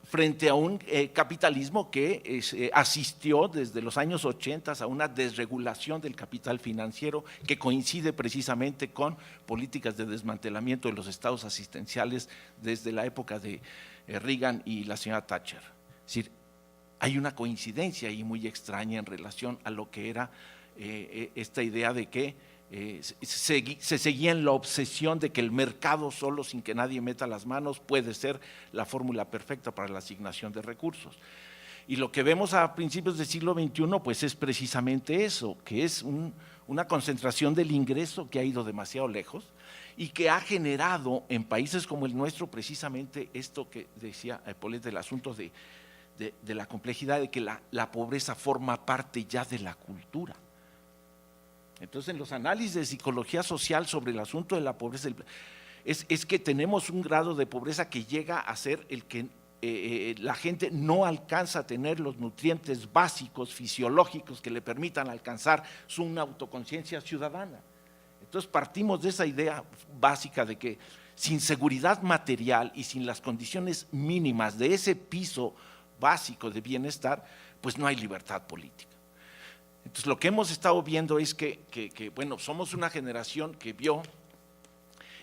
Speaker 3: frente a un capitalismo que asistió desde los años 80 a una desregulación del capital financiero que coincide precisamente con políticas de desmantelamiento de los estados asistenciales desde la época de Reagan y la señora Thatcher. Es decir, hay una coincidencia ahí muy extraña en relación a lo que era esta idea de que se seguía en la obsesión de que el mercado solo, sin que nadie meta las manos, puede ser la fórmula perfecta para la asignación de recursos. Y lo que vemos a principios del siglo XXI pues es precisamente eso, que es una concentración del ingreso que ha ido demasiado lejos y que ha generado en países como el nuestro precisamente esto que decía Paulette del asunto de la complejidad de que la pobreza forma parte ya de la cultura. Entonces, en los análisis de psicología social sobre el asunto de la pobreza, es que tenemos un grado de pobreza que llega a ser el que la gente no alcanza a tener los nutrientes básicos, fisiológicos, que le permitan alcanzar una autoconciencia ciudadana. Entonces, partimos de esa idea básica de que sin seguridad material y sin las condiciones mínimas de ese piso básico de bienestar, pues no hay libertad política. Entonces, lo que hemos estado viendo es que bueno, somos una generación que vio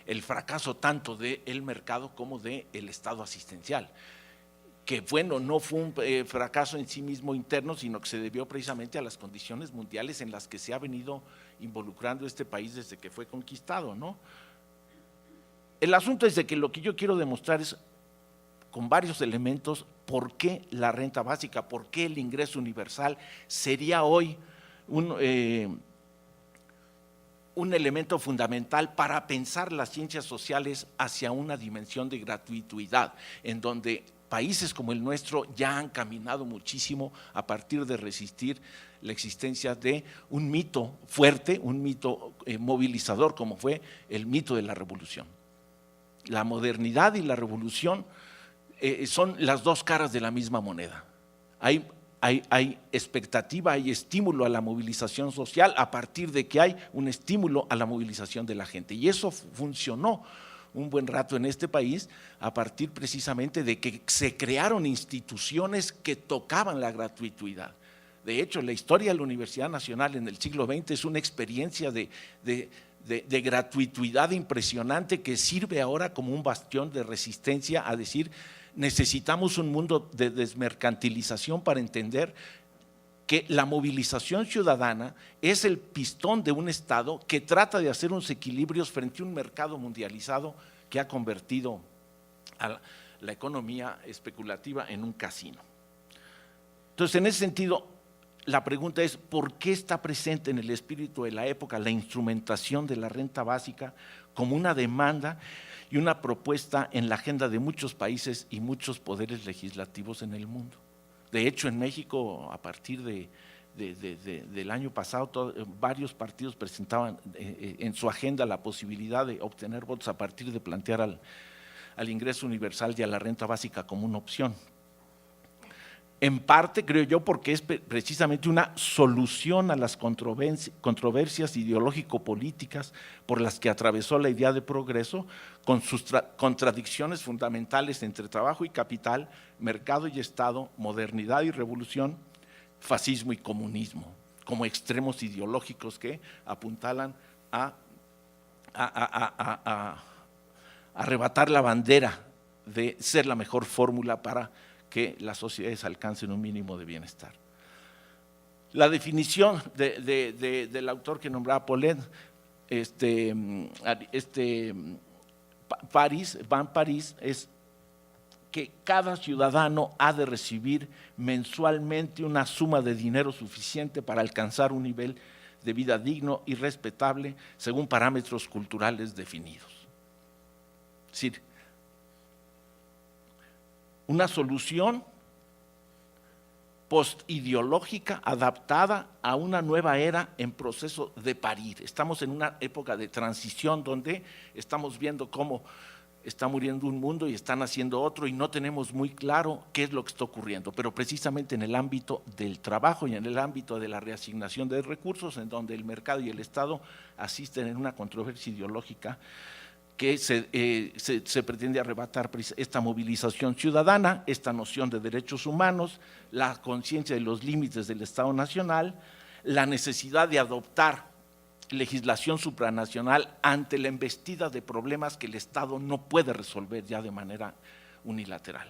Speaker 3: el fracaso tanto del mercado como del Estado asistencial, que bueno, no fue un fracaso en sí mismo interno, sino que se debió precisamente a las condiciones mundiales en las que se ha venido involucrando este país desde que fue conquistado, ¿no? El asunto es de que lo que yo quiero demostrar es, con varios elementos, por qué la renta básica, por qué el ingreso universal sería hoy un elemento fundamental para pensar las ciencias sociales hacia una dimensión de gratuidad, en donde países como el nuestro ya han caminado muchísimo a partir de resistir la existencia de un mito fuerte, un mito movilizador como fue el mito de la revolución. La modernidad y la revolución son las dos caras de la misma moneda. Hay expectativa, hay estímulo a la movilización social a partir de que hay un estímulo a la movilización de la gente. Y eso funcionó un buen rato en este país a partir precisamente de que se crearon instituciones que tocaban la gratuidad. De hecho, la historia de la Universidad Nacional en el siglo XX es una experiencia de gratuidad impresionante que sirve ahora como un bastión de resistencia a decir: necesitamos un mundo de desmercantilización para entender que la movilización ciudadana es el pistón de un Estado que trata de hacer unos equilibrios frente a un mercado mundializado que ha convertido a la economía especulativa en un casino. Entonces, en ese sentido, la pregunta es: ¿por qué está presente en el espíritu de la época la instrumentación de la renta básica como una demanda y una propuesta en la agenda de muchos países y muchos poderes legislativos en el mundo? De hecho, en México, a partir del año pasado, varios partidos presentaban en su agenda la posibilidad de obtener votos a partir de plantear al ingreso universal y a la renta básica como una opción. En parte, creo yo, porque es precisamente una solución a las controversias ideológico-políticas por las que atravesó la idea de progreso, con sus contradicciones fundamentales entre trabajo y capital, mercado y Estado, modernidad y revolución, fascismo y comunismo, como extremos ideológicos que apuntalan a arrebatar la bandera de ser la mejor fórmula para que las sociedades alcancen un mínimo de bienestar. La definición del autor que nombraba Paulette, Van Paris, es que cada ciudadano ha de recibir mensualmente una suma de dinero suficiente para alcanzar un nivel de vida digno y respetable según parámetros culturales definidos. Es decir, una solución postideológica adaptada a una nueva era en proceso de parir. Estamos en una época de transición donde estamos viendo cómo está muriendo un mundo y están haciendo otro y no tenemos muy claro qué es lo que está ocurriendo, pero precisamente en el ámbito del trabajo y en el ámbito de la reasignación de recursos, en donde el mercado y el Estado asisten en una controversia ideológica que se pretende arrebatar esta movilización ciudadana, esta noción de derechos humanos, la conciencia de los límites del Estado Nacional, la necesidad de adoptar legislación supranacional ante la embestida de problemas que el Estado no puede resolver ya de manera unilateral.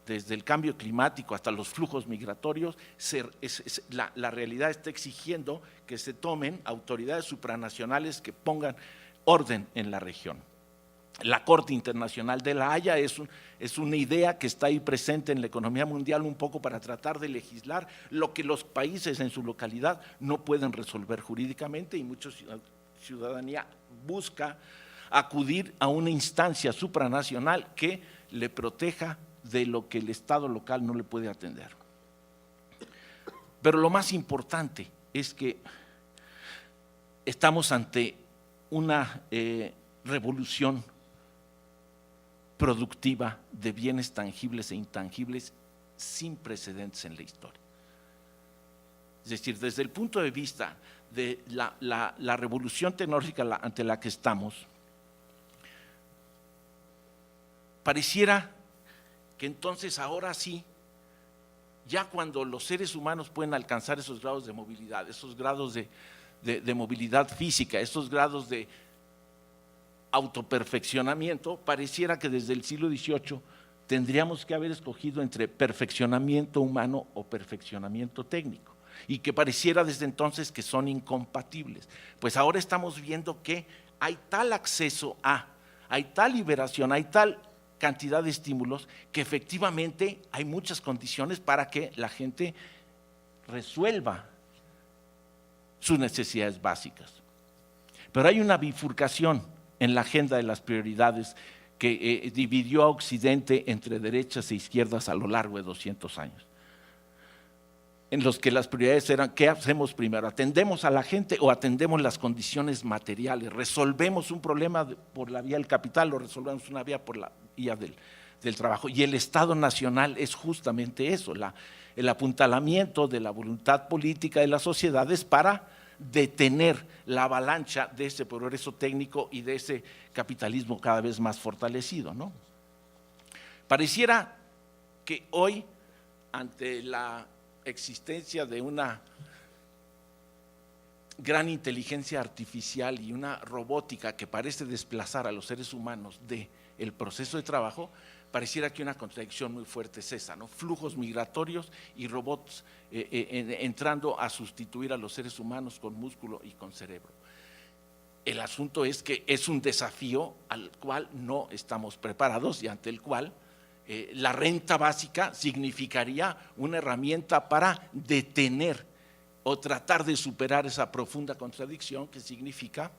Speaker 3: Desde el cambio climático hasta los flujos migratorios, la realidad está exigiendo que se tomen autoridades supranacionales que pongan orden en la región. La Corte Internacional de la Haya es una idea que está ahí presente en la economía mundial un poco para tratar de legislar lo que los países en su localidad no pueden resolver jurídicamente, y mucha ciudadanía busca acudir a una instancia supranacional que le proteja de lo que el Estado local no le puede atender. Pero lo más importante es que estamos ante una revolución productiva de bienes tangibles e intangibles sin precedentes en la historia. Es decir, desde el punto de vista de la revolución tecnológica ante la que estamos, pareciera que entonces ahora sí, ya cuando los seres humanos pueden alcanzar esos grados de movilidad, esos grados de movilidad física, esos grados de autoperfeccionamiento, pareciera que desde el siglo XVIII tendríamos que haber escogido entre perfeccionamiento humano o perfeccionamiento técnico, y que pareciera desde entonces que son incompatibles. Pues ahora estamos viendo que hay tal acceso hay tal liberación, hay tal cantidad de estímulos, que efectivamente hay muchas condiciones para que la gente resuelva sus necesidades básicas. Pero hay una bifurcación en la agenda de las prioridades que dividió a Occidente entre derechas e izquierdas a lo largo de 200 años, en los que las prioridades eran: ¿qué hacemos primero? ¿Atendemos a la gente o atendemos las condiciones materiales? ¿Resolvemos un problema por la vía del capital o resolvemos una vía por la vía del trabajo? Y el Estado Nacional es justamente eso, el apuntalamiento de la voluntad política de las sociedades para detener la avalancha de ese progreso técnico y de ese capitalismo cada vez más fortalecido, ¿no? Pareciera que hoy, ante la existencia de una gran inteligencia artificial y una robótica que parece desplazar a los seres humanos del proceso de trabajo, pareciera que una contradicción muy fuerte es esa, ¿no? Flujos migratorios y robots entrando a sustituir a los seres humanos con músculo y con cerebro. El asunto es que es un desafío al cual no estamos preparados y ante el cual la renta básica significaría una herramienta para detener o tratar de superar esa profunda contradicción que significa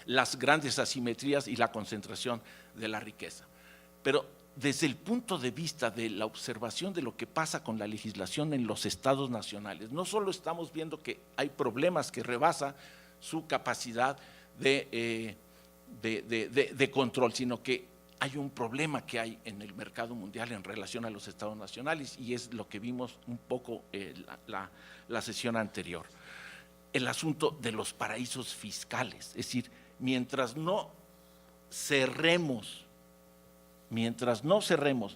Speaker 3: las grandes asimetrías y la concentración de la riqueza. Pero desde el punto de vista de la observación de lo que pasa con la legislación en los estados nacionales, no solo estamos viendo que hay problemas que rebasan su capacidad de control, sino que hay un problema que hay en el mercado mundial en relación a los estados nacionales, y es lo que vimos un poco la sesión anterior. El asunto de los paraísos fiscales, es decir, mientras no cerremos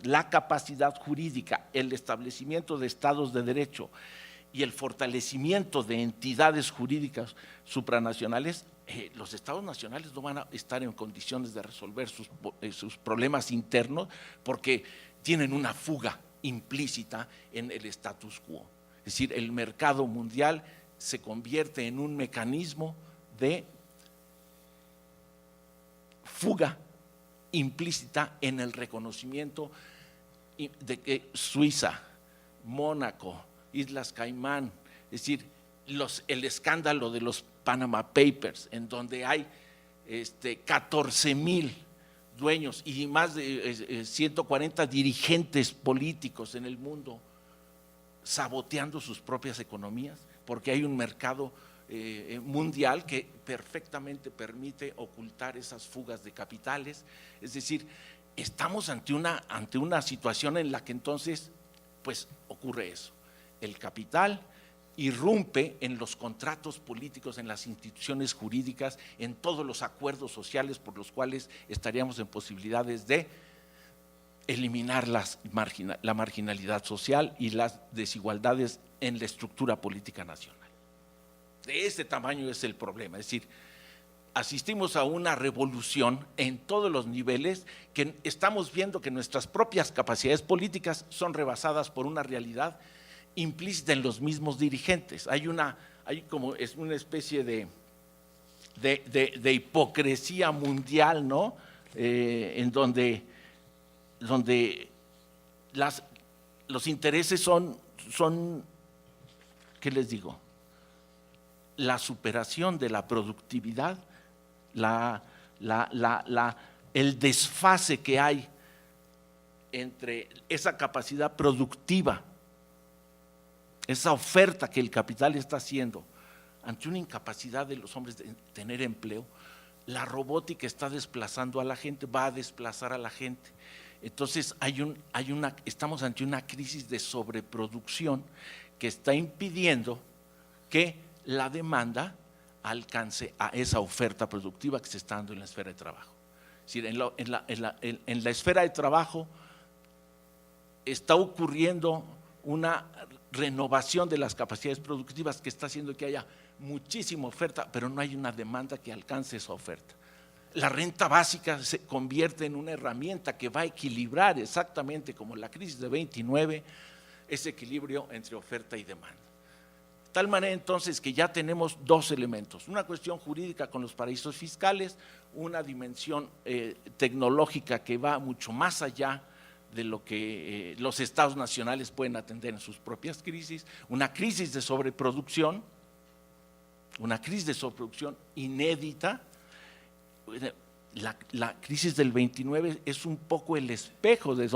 Speaker 3: la capacidad jurídica, el establecimiento de estados de derecho y el fortalecimiento de entidades jurídicas supranacionales, los estados nacionales no van a estar en condiciones de resolver sus problemas internos, porque tienen una fuga implícita en el status quo. Es decir, el mercado mundial se convierte en un mecanismo de fuga implícita en el reconocimiento de que Suiza, Mónaco, Islas Caimán, es decir, el escándalo de los Panama Papers, en donde hay 14,000 dueños y más de 140 dirigentes políticos en el mundo saboteando sus propias economías, porque hay un mercado mundial que perfectamente permite ocultar esas fugas de capitales. Es decir, estamos ante una situación en la que entonces pues ocurre eso. El capital irrumpe en los contratos políticos, en las instituciones jurídicas, en todos los acuerdos sociales por los cuales estaríamos en posibilidades de eliminar la marginalidad social y las desigualdades en la estructura política nacional. De este tamaño es el problema, es decir, asistimos a una revolución en todos los niveles, que estamos viendo que nuestras propias capacidades políticas son rebasadas por una realidad implícita en los mismos dirigentes. Hay como es una especie de hipocresía mundial, ¿no? En donde los intereses son, ¿qué les digo? La superación de la productividad, el desfase que hay entre esa capacidad productiva, esa oferta que el capital está haciendo ante una incapacidad de los hombres de tener empleo. La robótica está desplazando a la gente, va a desplazar a la gente. Entonces estamos ante una crisis de sobreproducción que está impidiendo que la demanda alcance a esa oferta productiva que se está dando en la esfera de trabajo. Es decir, en la esfera de trabajo está ocurriendo una renovación de las capacidades productivas que está haciendo que haya muchísima oferta, pero no hay una demanda que alcance esa oferta. La renta básica se convierte en una herramienta que va a equilibrar exactamente como la crisis de 29, ese equilibrio entre oferta y demanda. De tal manera entonces que ya tenemos dos elementos, una cuestión jurídica con los paraísos fiscales, una dimensión tecnológica que va mucho más allá de lo que los estados nacionales pueden atender en sus propias crisis, una crisis de sobreproducción inédita. La crisis del 29 es un poco el espejo de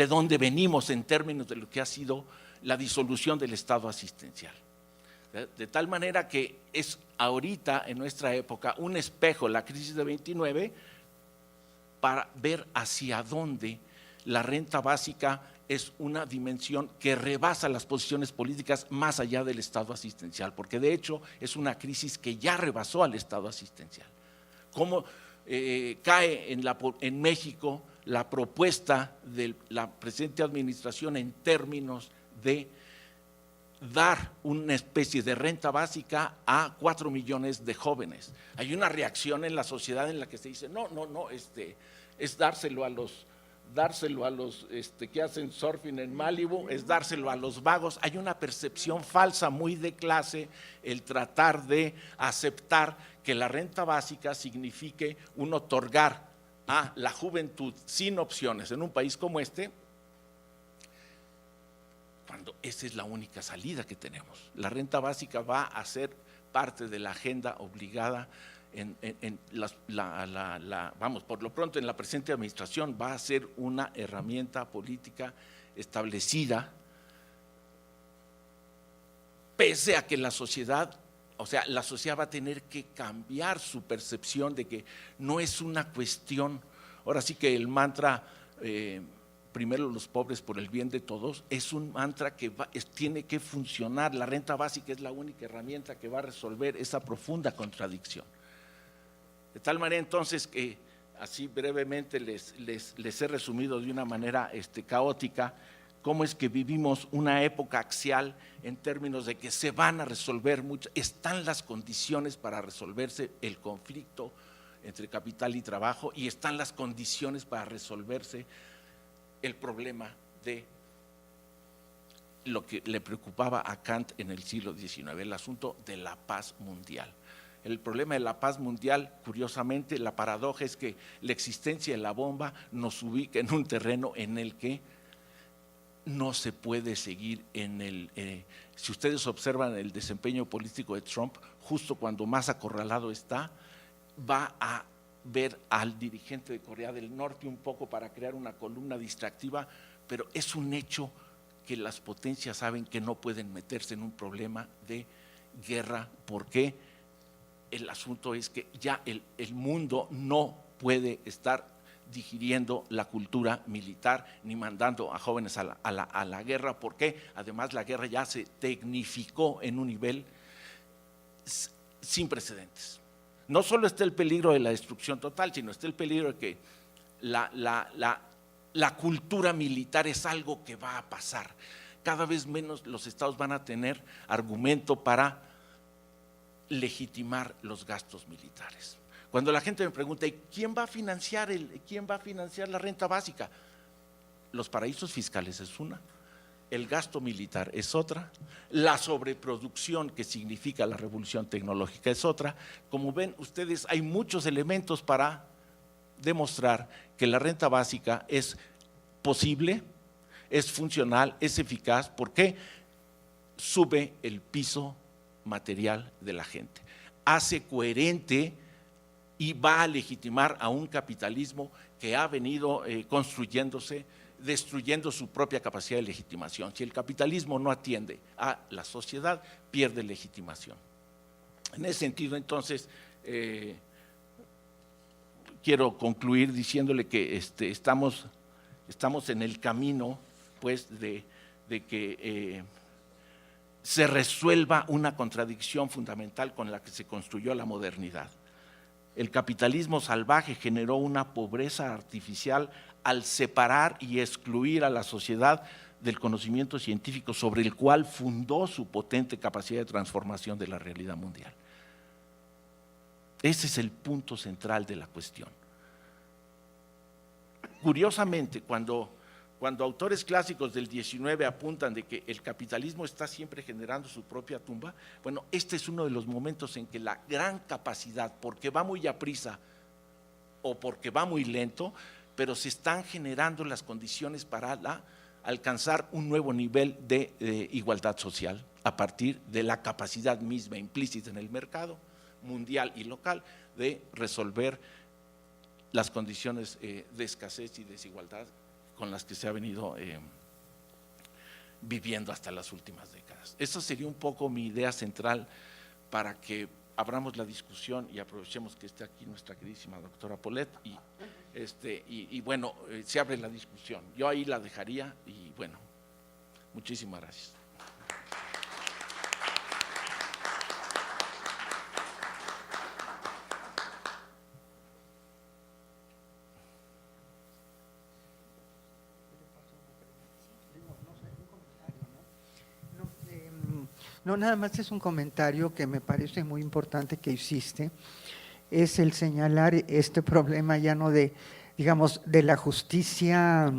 Speaker 3: donde venimos en términos de lo que ha sido la disolución del Estado asistencial. De tal manera que es ahorita en nuestra época un espejo, la crisis de 29, para ver hacia dónde la renta básica es una dimensión que rebasa las posiciones políticas más allá del Estado asistencial, porque de hecho es una crisis que ya rebasó al Estado asistencial. Cómo cae en México la propuesta de la presente administración en términos de dar una especie de renta básica a 4 millones de jóvenes. Hay una reacción en la sociedad en la que se dice, no, es dárselo a los que hacen surfing en Malibu, es dárselo a los vagos. Hay una percepción falsa muy de clase, el tratar de aceptar que la renta básica signifique un otorgar a la juventud sin opciones en un país como este, cuando esa es la única salida que tenemos. La renta básica va a ser parte de la agenda obligada vamos, por lo pronto en la presente administración va a ser una herramienta política establecida, pese a que la sociedad va a tener que cambiar su percepción de que no es una cuestión, ahora sí que el mantra primero los pobres por el bien de todos, es un mantra que tiene que funcionar. La renta básica es la única herramienta que va a resolver esa profunda contradicción. De tal manera entonces que así brevemente les he resumido de una manera caótica cómo es que vivimos una época axial en términos de que se van a resolver están las condiciones para resolverse el conflicto entre capital y trabajo y están las condiciones para resolverse el problema de lo que le preocupaba a Kant en el siglo XIX, el asunto de la paz mundial. El problema de la paz mundial, curiosamente, la paradoja es que la existencia de la bomba nos ubica en un terreno en el que no se puede seguir si ustedes observan el desempeño político de Trump, justo cuando más acorralado está, va a ver al dirigente de Corea del Norte un poco para crear una columna distractiva, pero es un hecho que las potencias saben que no pueden meterse en un problema de guerra, porque el asunto es que ya el mundo no puede estar digiriendo la cultura militar ni mandando a jóvenes a la guerra, porque además la guerra ya se tecnificó en un nivel sin precedentes. No solo está el peligro de la destrucción total, sino está el peligro de que la cultura militar es algo que va a pasar. Cada vez menos los estados van a tener argumento para legitimar los gastos militares. Cuando la gente me pregunta, ¿y quién va a financiar la renta básica? Los paraísos fiscales es una, el gasto militar es otra, la sobreproducción que significa la revolución tecnológica es otra. Como ven ustedes, hay muchos elementos para demostrar que la renta básica es posible, es funcional, es eficaz, porque sube el piso material de la gente, hace coherente y va a legitimar a un capitalismo que ha venido construyéndose, destruyendo su propia capacidad de legitimación. Si el capitalismo no atiende a la sociedad, pierde legitimación. En ese sentido, entonces, quiero concluir diciéndole que estamos en el camino, pues, de que se resuelva una contradicción fundamental con la que se construyó la modernidad. El capitalismo salvaje generó una pobreza artificial al separar y excluir a la sociedad del conocimiento científico sobre el cual fundó su potente capacidad de transformación de la realidad mundial. Ese es el punto central de la cuestión. Curiosamente, cuando autores clásicos del 19 apuntan de que el capitalismo está siempre generando su propia tumba, bueno, este es uno de los momentos en que la gran capacidad, porque va muy aprisa o porque va muy lento, pero se están generando las condiciones para alcanzar un nuevo nivel de igualdad social a partir de la capacidad misma implícita en el mercado mundial y local de resolver las condiciones de escasez y desigualdad con las que se ha venido viviendo hasta las últimas décadas. Esa sería un poco mi idea central para que abramos la discusión y aprovechemos que esté aquí nuestra queridísima doctora Polet y bueno, se abre la discusión. Yo ahí la dejaría y bueno, muchísimas gracias.
Speaker 2: No, nada más es un comentario que me parece muy importante que hiciste, es el señalar este problema ya no de, digamos, de la justicia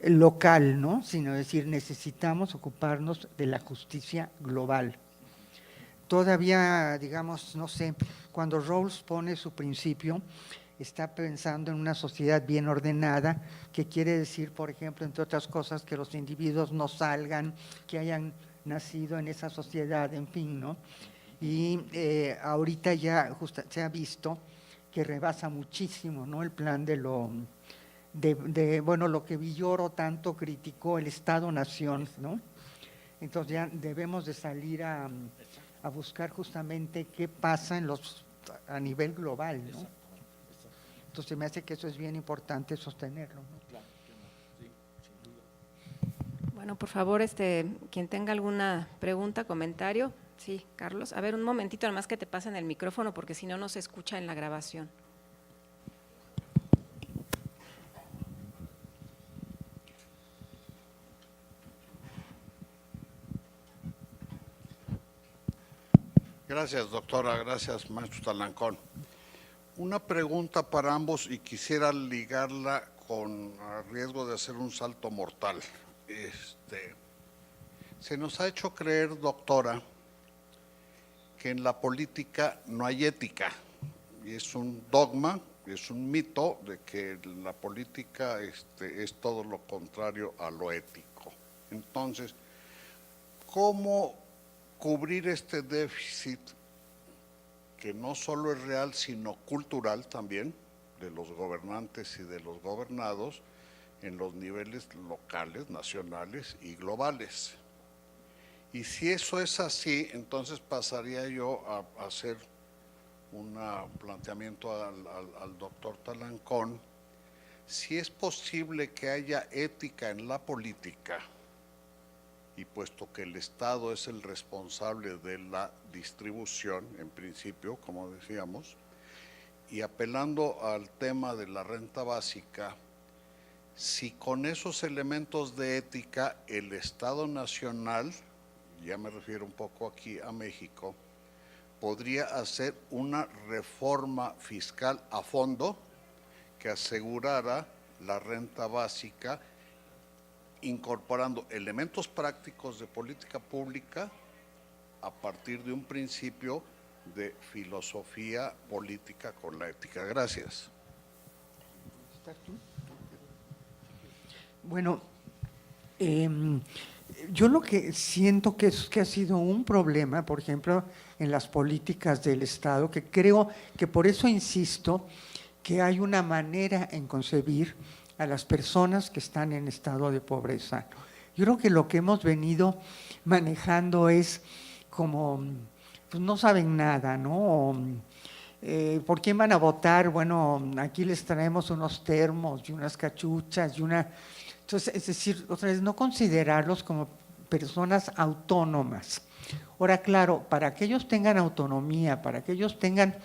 Speaker 2: local, ¿no? Sino decir, necesitamos ocuparnos de la justicia global. Todavía, digamos, no sé, cuando Rawls pone su principio, está pensando en una sociedad bien ordenada, que quiere decir, por ejemplo, entre otras cosas, que los individuos no salgan, que hayan nacido en esa sociedad, en fin, ¿no? Y ahorita ya se ha visto que rebasa muchísimo, ¿no? El plan bueno, lo que Villoro tanto criticó, el Estado-Nación, ¿no? Entonces ya debemos de salir a buscar justamente qué pasa a nivel global, ¿no? Entonces me hace que eso es bien importante sostenerlo, ¿no?
Speaker 1: Bueno, por favor, quien tenga alguna pregunta, comentario. Sí, Carlos. A ver, un momentito, nomás que te pasen el micrófono, porque si no, no se escucha en la grabación.
Speaker 4: Gracias, doctora. Gracias, maestro Talancón. Una pregunta para ambos y quisiera ligarla con el riesgo de hacer un salto mortal. Se nos ha hecho creer, doctora, que en la política no hay ética, y es un dogma, es un mito de que la política es todo lo contrario a lo ético. Entonces, ¿cómo cubrir este déficit que no solo es real, sino cultural también, de los gobernantes y de los gobernados, en los niveles locales, nacionales y globales? Y si eso es así, entonces pasaría yo a hacer un planteamiento al doctor Talancón. Si es posible que haya ética en la política, y puesto que el Estado es el responsable de la distribución, en principio, como decíamos, y apelando al tema de la renta básica, si con esos elementos de ética el Estado nacional, ya me refiero un poco aquí a México, podría hacer una reforma fiscal a fondo que asegurara la renta básica, incorporando elementos prácticos de política pública a partir de un principio de filosofía política con la ética. Gracias.
Speaker 2: Bueno, yo lo que siento que ha sido un problema, por ejemplo, en las políticas del Estado, que creo que por eso insisto que hay una manera en concebir a las personas que están en estado de pobreza. Yo creo que lo que hemos venido manejando es como, pues no saben nada, ¿no? ¿Por quién van a votar? Bueno, aquí les traemos unos termos y unas cachuchas y una… Entonces, es decir, otra vez, no considerarlos como personas autónomas. Ahora, claro, para que ellos tengan autonomía, para que ellos tengan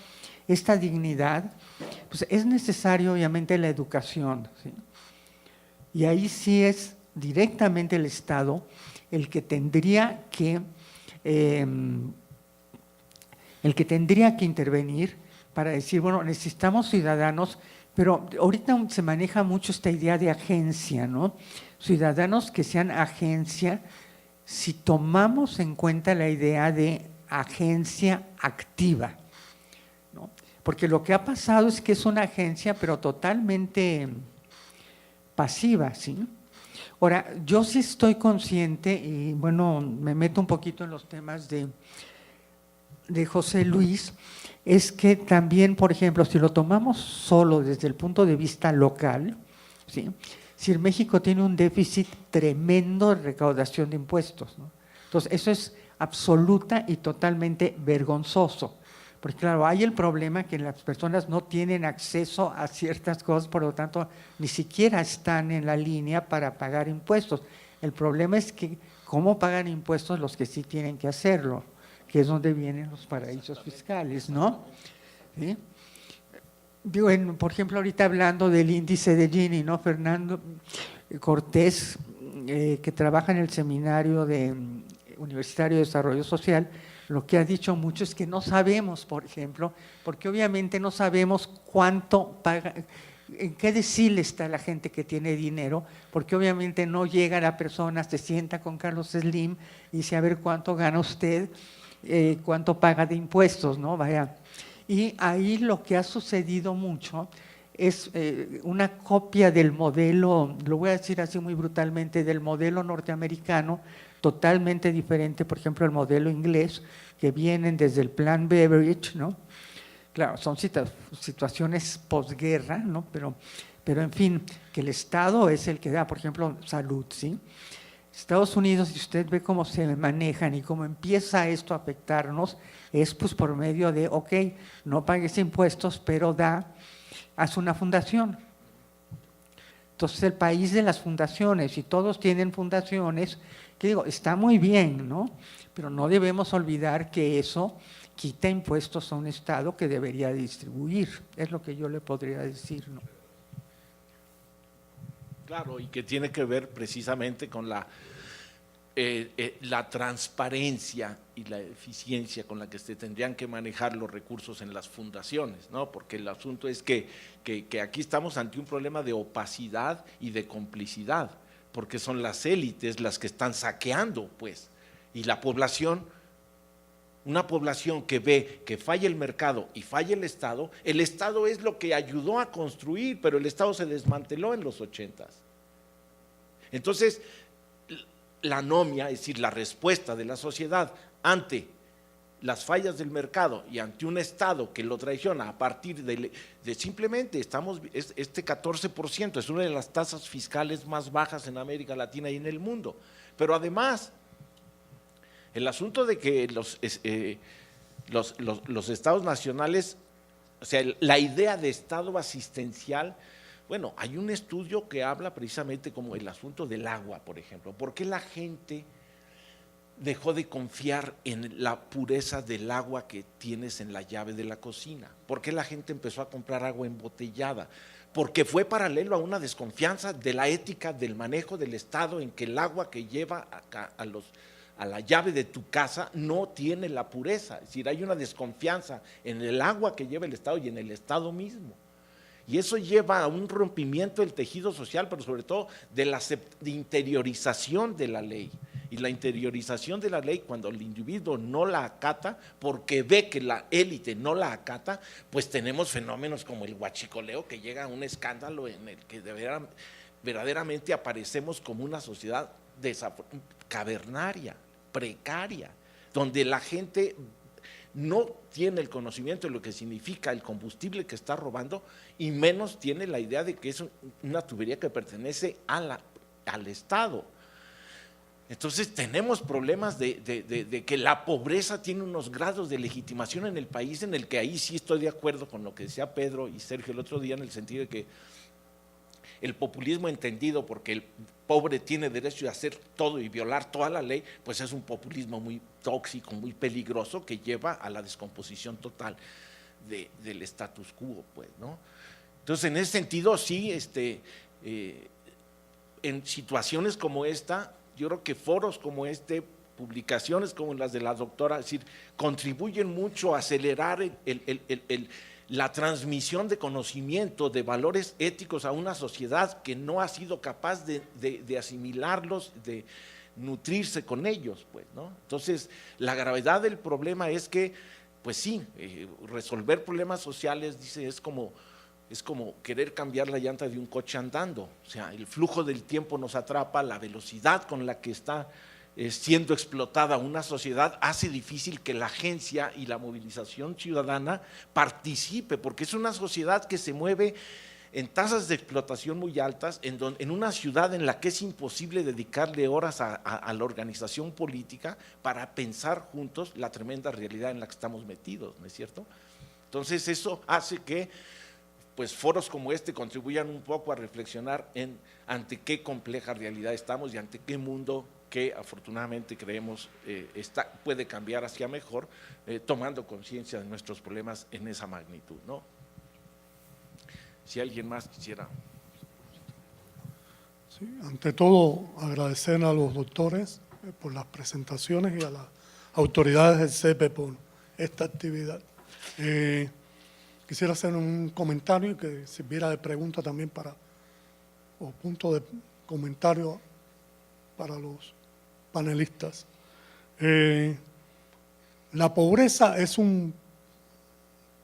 Speaker 2: esta dignidad, pues es necesario obviamente la educación, ¿sí? Y ahí sí es directamente el Estado el que tendría que intervenir para decir, bueno, necesitamos ciudadanos, pero ahorita se maneja mucho esta idea de agencia, ¿no? Ciudadanos que sean agencia, si tomamos en cuenta la idea de agencia activa, ¿no? Porque lo que ha pasado es que es una agencia, pero totalmente pasiva, ¿sí? Ahora, yo sí estoy consciente, y bueno, me meto un poquito en los temas de José Luis, es que también, por ejemplo, si lo tomamos solo desde el punto de vista local, ¿sí? Si México tiene un déficit tremendo de recaudación de impuestos, ¿no? Entonces, eso es absoluta y totalmente vergonzoso, porque claro, hay el problema que las personas no tienen acceso a ciertas cosas, por lo tanto, ni siquiera están en la línea para pagar impuestos. El problema es que cómo pagan impuestos los que sí tienen que hacerlo, que es donde vienen los paraísos fiscales, ¿no? ¿Sí? Digo, por ejemplo, ahorita hablando del índice de Gini, ¿no? Fernando Cortés, que trabaja en el seminario Universitario de Desarrollo Social, lo que ha dicho mucho es que no sabemos, por ejemplo, porque obviamente no sabemos cuánto paga, en qué decile está la gente que tiene dinero, porque obviamente no llega la persona, se sienta con Carlos Slim y dice, a ver cuánto gana usted, cuánto paga de impuestos, ¿no? Vaya. Y ahí lo que ha sucedido mucho es una copia del modelo, lo voy a decir así muy brutalmente, del modelo norteamericano, totalmente diferente, por ejemplo, el modelo inglés, que vienen desde el plan Beveridge, ¿no? Claro, son situaciones posguerra, ¿no? Pero en fin, que el Estado es el que da, por ejemplo, salud, ¿sí? Estados Unidos, si usted ve cómo se manejan y cómo empieza esto a afectarnos, es pues por medio de, ok, no pagues impuestos, pero haz una fundación. Entonces el país de las fundaciones, y todos tienen fundaciones, que digo, está muy bien, ¿no? Pero no debemos olvidar que eso quita impuestos a un Estado que debería distribuir, es lo que yo le podría decir, ¿no?
Speaker 3: Claro, y que tiene que ver precisamente con la transparencia y la eficiencia con la que se tendrían que manejar los recursos en las fundaciones, ¿no? Porque el asunto es que aquí estamos ante un problema de opacidad y de complicidad, porque son las élites las que están saqueando, pues, y la población, una población que ve que falla el mercado y falla el Estado es lo que ayudó a construir, pero el Estado se desmanteló en los 80s. Entonces, la anomia, es decir, la respuesta de la sociedad ante las fallas del mercado y ante un Estado que lo traiciona a partir de simplemente este 14% es una de las tasas fiscales más bajas en América Latina y en el mundo, pero además El asunto de que los estados nacionales, o sea, la idea de estado asistencial, bueno, hay un estudio que habla precisamente como el asunto del agua, por ejemplo. ¿Por qué la gente dejó de confiar en la pureza del agua que tienes en la llave de la cocina? ¿Por qué la gente empezó a comprar agua embotellada? Porque fue paralelo a una desconfianza de la ética del manejo del Estado, en que el agua que lleva a la llave de tu casa no tiene la pureza. Es decir, hay una desconfianza en el agua que lleva el Estado y en el Estado mismo. Y eso lleva a un rompimiento del tejido social, pero sobre todo de la interiorización de la ley. Y la interiorización de la ley, cuando el individuo no la acata, porque ve que la élite no la acata, pues tenemos fenómenos como el huachicoleo, que llega a un escándalo en el que verdaderamente aparecemos como una sociedad cavernaria, precaria, donde la gente no tiene el conocimiento de lo que significa el combustible que está robando y menos tiene la idea de que es una tubería que pertenece al Estado. Entonces tenemos problemas de que la pobreza tiene unos grados de legitimación en el país, en el que ahí sí estoy de acuerdo con lo que decía Pedro y Sergio el otro día, en el sentido de que el populismo entendido porque el pobre tiene derecho de hacer todo y violar toda la ley, pues es un populismo muy tóxico, muy peligroso, que lleva a la descomposición total del status quo, pues, ¿no? Entonces, en ese sentido, sí, en situaciones como esta, yo creo que foros como publicaciones como las de la doctora, es decir, contribuyen mucho a acelerar la transmisión de conocimiento, de valores éticos a una sociedad que no ha sido capaz de asimilarlos, de nutrirse con ellos, pues, ¿no? Entonces, la gravedad del problema es que, pues sí, resolver problemas sociales, dice, es como querer cambiar la llanta de un coche andando. O sea, el flujo del tiempo nos atrapa, la velocidad con la que está siendo explotada una sociedad hace difícil que la agencia y la movilización ciudadana participe, porque es una sociedad que se mueve en tasas de explotación muy altas, en una ciudad en la que es imposible dedicarle horas a la organización política para pensar juntos la tremenda realidad en la que estamos metidos, ¿no es cierto? Entonces eso hace que pues foros como este contribuyan un poco a reflexionar ante qué compleja realidad estamos y ante qué mundo que afortunadamente creemos puede cambiar hacia mejor, tomando conciencia de nuestros problemas en esa magnitud, ¿no? Si alguien más quisiera.
Speaker 5: Sí, ante todo, agradecer a los doctores por las presentaciones y a las autoridades del CEPE por esta actividad. Quisiera hacer un comentario que sirviera de pregunta también o punto de comentario para los panelistas. La pobreza es un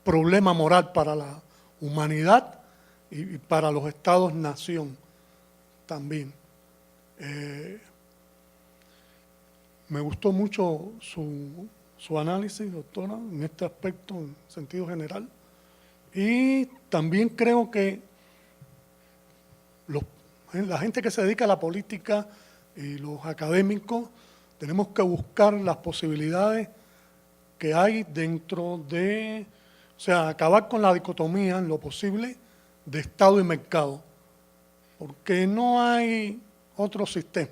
Speaker 5: problema moral para la humanidad y para los estados-nación también. Me gustó mucho su análisis, doctora, en este aspecto en sentido general. Y también creo que la gente que se dedica a la política y los académicos tenemos que buscar las posibilidades que hay dentro de, o sea, acabar con la dicotomía en lo posible de Estado y mercado, porque no hay otro sistema.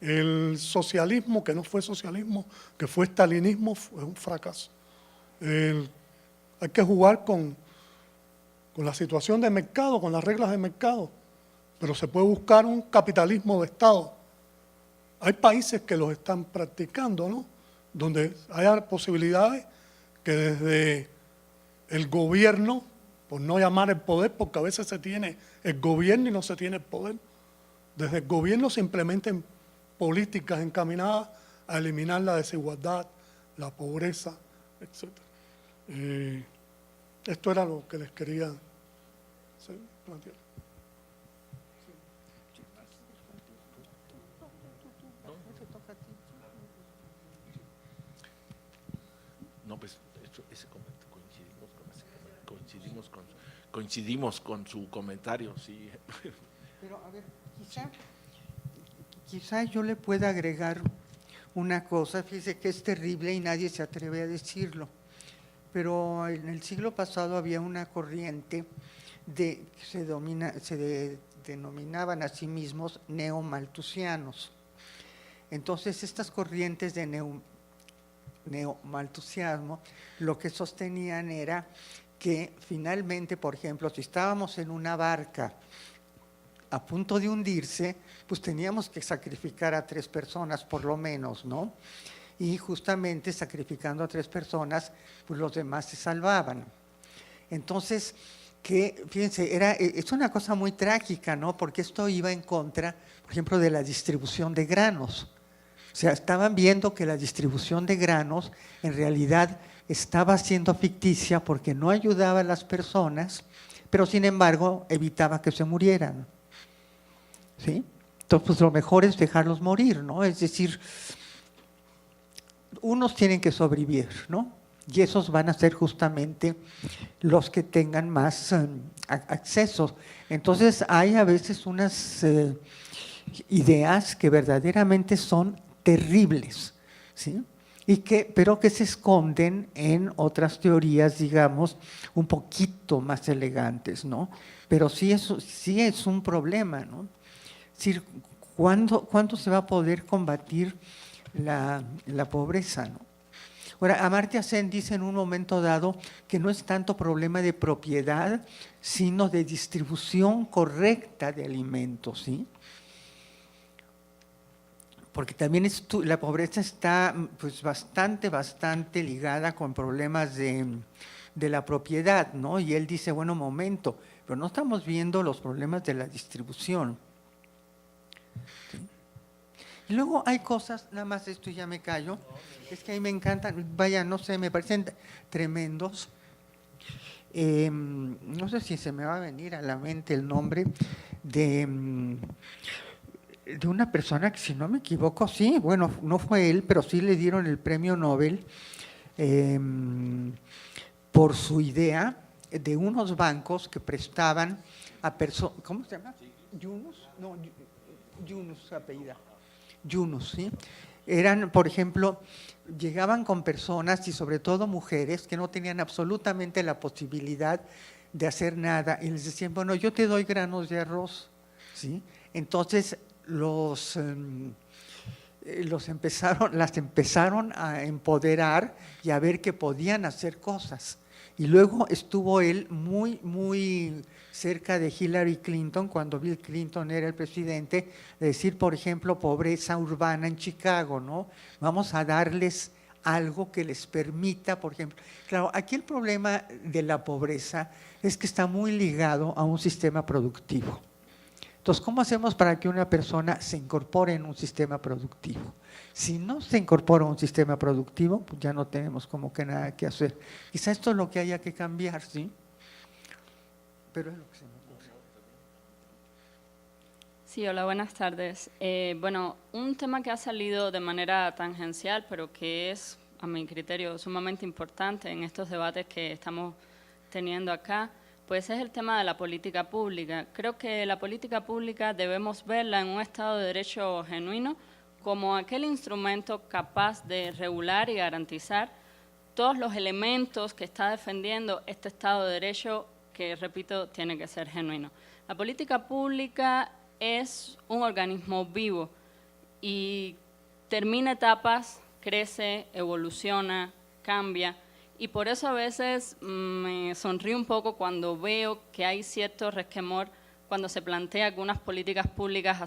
Speaker 5: El socialismo, que no fue socialismo, que fue estalinismo, fue un fracaso. Hay que jugar con la situación de mercado, con las reglas de mercado, pero se puede buscar un capitalismo de Estado. Hay países que los están practicando, ¿no? Donde haya posibilidades que desde el gobierno, por no llamar el poder, porque a veces se tiene el gobierno y no se tiene el poder, desde el gobierno se implementen políticas encaminadas a eliminar la desigualdad, la pobreza, etc. Esto era lo que les quería plantear.
Speaker 3: No, pues ese comentario coincidimos con su comentario, sí.
Speaker 2: Pero a ver, quizá yo le pueda agregar una cosa, fíjese que es terrible y nadie se atreve a decirlo, pero en el siglo pasado había una corriente que se denominaban a sí mismos neomalthusianos. Entonces, estas corrientes de neomalthusianismo lo que sostenían era que finalmente, por ejemplo, si estábamos en una barca a punto de hundirse, pues teníamos que sacrificar a 3 personas por lo menos, ¿no? Y justamente sacrificando a 3 personas, pues los demás se salvaban. Entonces, fíjense, es una cosa muy trágica, ¿no? Porque esto iba en contra, por ejemplo, de la distribución de granos. O sea, estaban viendo que la distribución de granos en realidad estaba siendo ficticia porque no ayudaba a las personas, pero sin embargo evitaba que se murieran. ¿Sí? Entonces, pues lo mejor es dejarlos morir, ¿no? Es decir, unos tienen que sobrevivir, ¿no? Y esos van a ser justamente los que tengan más accesos. Entonces, hay a veces unas ideas que verdaderamente son terribles, ¿sí? Pero que se esconden en otras teorías, digamos, un poquito más elegantes, ¿no? Pero sí es un problema, ¿no? Es decir, ¿cuándo se va a poder combatir la pobreza, ¿no? Ahora, Amartya Sen dice en un momento dado que no es tanto problema de propiedad, sino de distribución correcta de alimentos, ¿sí? Porque también la pobreza está pues bastante ligada con problemas de la propiedad, ¿no? Y él dice, bueno, momento, pero no estamos viendo los problemas de la distribución. ¿Sí? Y luego hay cosas, nada más esto y ya me callo, es que a mí me encantan, vaya, no sé, me parecen tremendos. No sé si se me va a venir a la mente el nombre de una persona que, si no me equivoco, sí, bueno, no fue él, pero sí le dieron el premio Nobel por su idea de unos bancos que prestaban a personas, ¿cómo se llama? Yunus, no, Yunus apellida, Yunus, ¿sí? Eran, por ejemplo, llegaban con personas y sobre todo mujeres que no tenían absolutamente la posibilidad de hacer nada y les decían, bueno, yo te doy granos de arroz, ¿sí? Entonces las empezaron a empoderar y a ver que podían hacer cosas. Y luego estuvo él muy cerca de Hillary Clinton, cuando Bill Clinton era el presidente, de decir, por ejemplo, pobreza urbana en Chicago, ¿no? Vamos a darles algo que les permita, por ejemplo. Claro, aquí el problema de la pobreza es que está muy ligado a un sistema productivo. Entonces, ¿cómo hacemos para que una persona se incorpore en un sistema productivo? Si no se incorpora a un sistema productivo, pues ya no tenemos como que nada que hacer. Quizá esto es lo que haya que cambiar, ¿sí? Pero es lo que se me ocurre.
Speaker 6: Sí, hola, buenas tardes. Bueno, un tema que ha salido de manera tangencial, pero que es, a mi criterio, sumamente importante en estos debates que estamos teniendo acá, pues es el tema de la política pública. Creo que la política pública debemos verla en un Estado de Derecho genuino como aquel instrumento capaz de regular y garantizar todos los elementos que está defendiendo este Estado de Derecho que, repito, tiene que ser genuino. La política pública es un organismo vivo y termina etapas, crece, evoluciona, cambia. Y por eso a veces me sonrío un poco cuando veo que hay cierto resquemor cuando se plantea algunas políticas públicas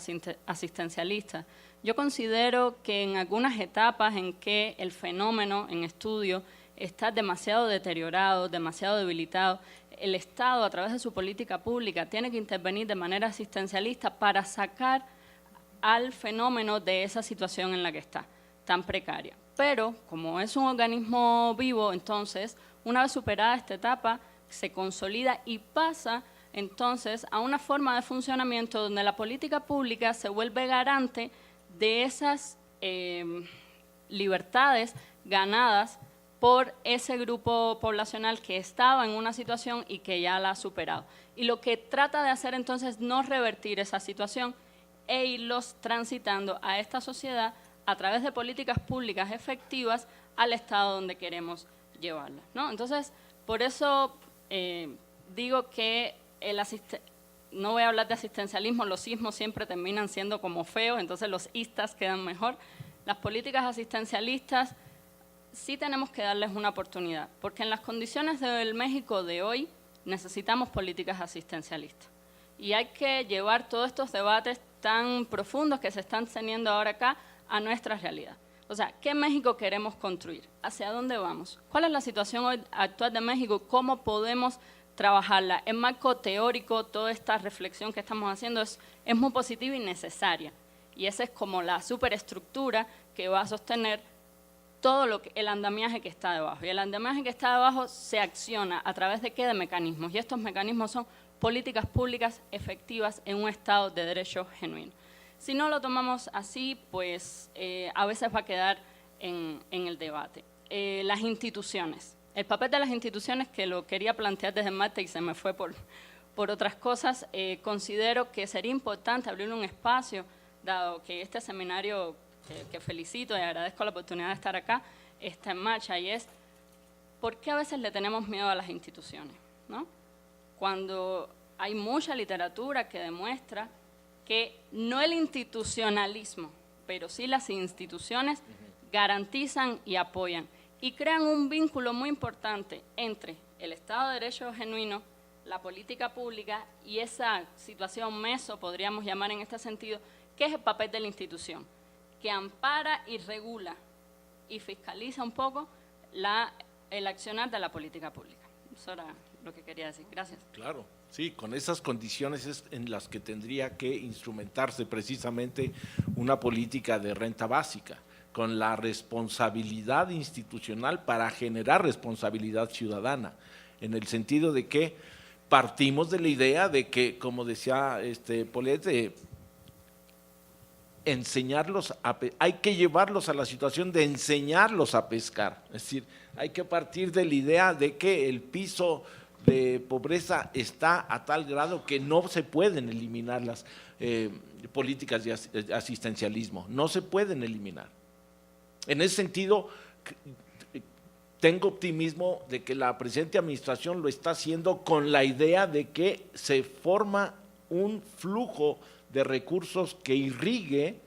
Speaker 6: asistencialistas. Yo considero que en algunas etapas en que el fenómeno en estudio está demasiado deteriorado, demasiado debilitado, el Estado, a través de su política pública, tiene que intervenir de manera asistencialista para sacar al fenómeno de esa situación en la que está, tan precaria. Pero, como es un organismo vivo, entonces, una vez superada esta etapa, se consolida y pasa, entonces, a una forma de funcionamiento donde la política pública se vuelve garante de esas libertades ganadas por ese grupo poblacional que estaba en una situación y que ya la ha superado. Y lo que trata de hacer entonces es no revertir esa situación e irlos transitando a esta sociedad a través de políticas públicas efectivas al estado donde queremos llevarlas, ¿no? Entonces, por eso digo que no voy a hablar de asistencialismo, los ismos siempre terminan siendo como feos, entonces los istas quedan mejor. Las políticas asistencialistas sí tenemos que darles una oportunidad, porque en las condiciones del México de hoy necesitamos políticas asistencialistas. Y hay que llevar todos estos debates tan profundos que se están teniendo ahora acá a nuestra realidad. O sea, ¿qué México queremos construir? ¿Hacia dónde vamos? ¿Cuál es la situación hoy actual de México? ¿Cómo podemos trabajarla? En marco teórico, toda esta reflexión que estamos haciendo es muy positiva y necesaria. Y esa es como la superestructura que va a sostener todo el andamiaje que está debajo. Y el andamiaje que está debajo se acciona a través de ¿qué? De mecanismos. Y estos mecanismos son políticas públicas efectivas en un Estado de derecho genuino. Si no lo tomamos así, pues a veces va a quedar en el debate. Las instituciones. El papel de las instituciones, que lo quería plantear desde martes y se me fue por otras cosas, considero que sería importante abrir un espacio, dado que este seminario, que felicito y agradezco la oportunidad de estar acá, está en marcha, y es ¿por qué a veces le tenemos miedo a las instituciones, ¿no? Cuando hay mucha literatura que demuestra que no el institucionalismo, pero sí las instituciones garantizan y apoyan y crean un vínculo muy importante entre el Estado de Derecho genuino, la política pública y esa situación meso, podríamos llamar en este sentido, que es el papel de la institución, que ampara y regula y fiscaliza un poco el accionar de la política pública. Eso era lo que quería decir. Gracias.
Speaker 3: Claro, sí, con esas condiciones es en las que tendría que instrumentarse precisamente una política de renta básica, con la responsabilidad institucional para generar responsabilidad ciudadana, en el sentido de que partimos de la idea de que, como decía Paulette, hay que llevarlos a la situación de enseñarlos a pescar, es decir, hay que partir de la idea de que el piso de pobreza está a tal grado que no se pueden eliminar las políticas de asistencialismo, no se pueden eliminar. En ese sentido, tengo optimismo de que la presente administración lo está haciendo con la idea de que se forma un flujo de recursos que irrigue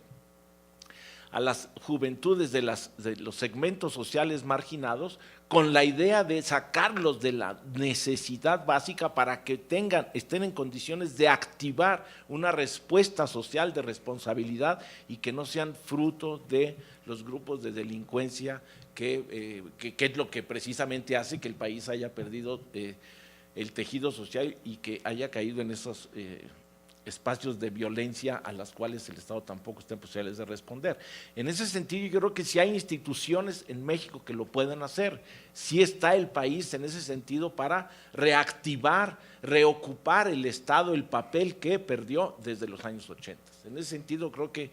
Speaker 3: a las juventudes de los segmentos sociales marginados, con la idea de sacarlos de la necesidad básica para que estén en condiciones de activar una respuesta social de responsabilidad y que no sean fruto de los grupos de delincuencia, que es lo que precisamente hace que el país haya perdido el tejido social y que haya caído en esos espacios de violencia a las cuales el Estado tampoco está en posibilidades de responder. En ese sentido, yo creo que si hay instituciones en México que lo puedan hacer, sí está el país en ese sentido para reactivar, reocupar el Estado, el papel que perdió desde los años 80. En ese sentido, creo que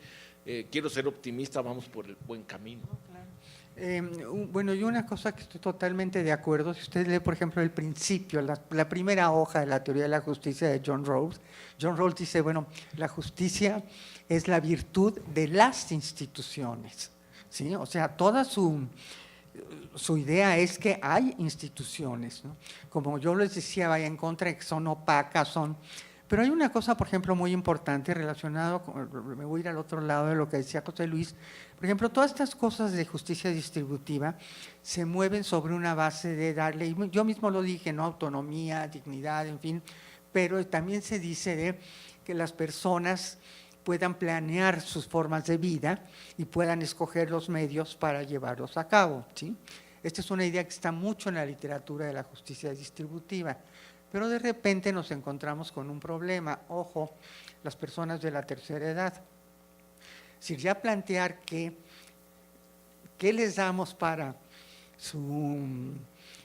Speaker 3: quiero ser optimista, vamos por el buen camino.
Speaker 2: Bueno, y una cosa que estoy totalmente de acuerdo, si usted lee, por ejemplo, el principio, la primera hoja de la teoría de la justicia de John Rawls dice, bueno, la justicia es la virtud de las instituciones, ¿sí? O sea, toda su idea es que hay instituciones, ¿no? Como yo les decía, vaya en contra de que son opacas, pero hay una cosa, por ejemplo, muy importante relacionado me voy a ir al otro lado de lo que decía José Luis. Por ejemplo, todas estas cosas de justicia distributiva se mueven sobre una base de darle, y yo mismo lo dije, ¿no? Autonomía, dignidad, en fin, pero también se dice de que las personas puedan planear sus formas de vida y puedan escoger los medios para llevarlos a cabo, ¿sí? Esta es una idea que está mucho en la literatura de la justicia distributiva. Pero de repente nos encontramos con un problema, ojo, las personas de la tercera edad. Si ya plantear qué les damos para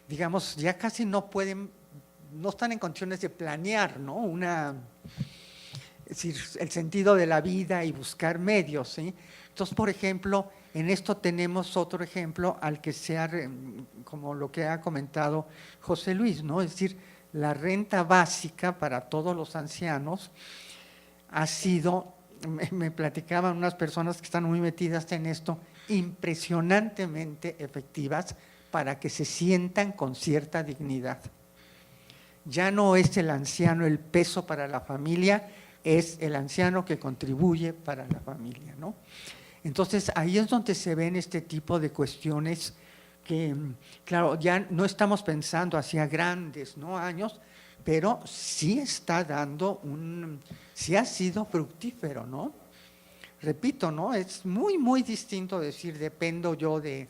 Speaker 2: digamos, ya casi no están en condiciones de planear, ¿no? Es decir, el sentido de la vida y buscar medios, ¿sí? Entonces, por ejemplo, en esto tenemos otro ejemplo al que como lo que ha comentado José Luis, ¿no? Es decir, la renta básica para todos los ancianos ha sido me platicaban unas personas que están muy metidas en esto, impresionantemente efectivas para que se sientan con cierta dignidad. Ya no es el anciano el peso para la familia, es el anciano que contribuye para la familia, ¿no? Entonces, ahí es donde se ven este tipo de cuestiones que, claro, ya no estamos pensando hacia grandes, ¿no?, años, pero sí está dando sí ha sido fructífero, ¿no? Repito, ¿no? Es muy, muy distinto decir dependo yo de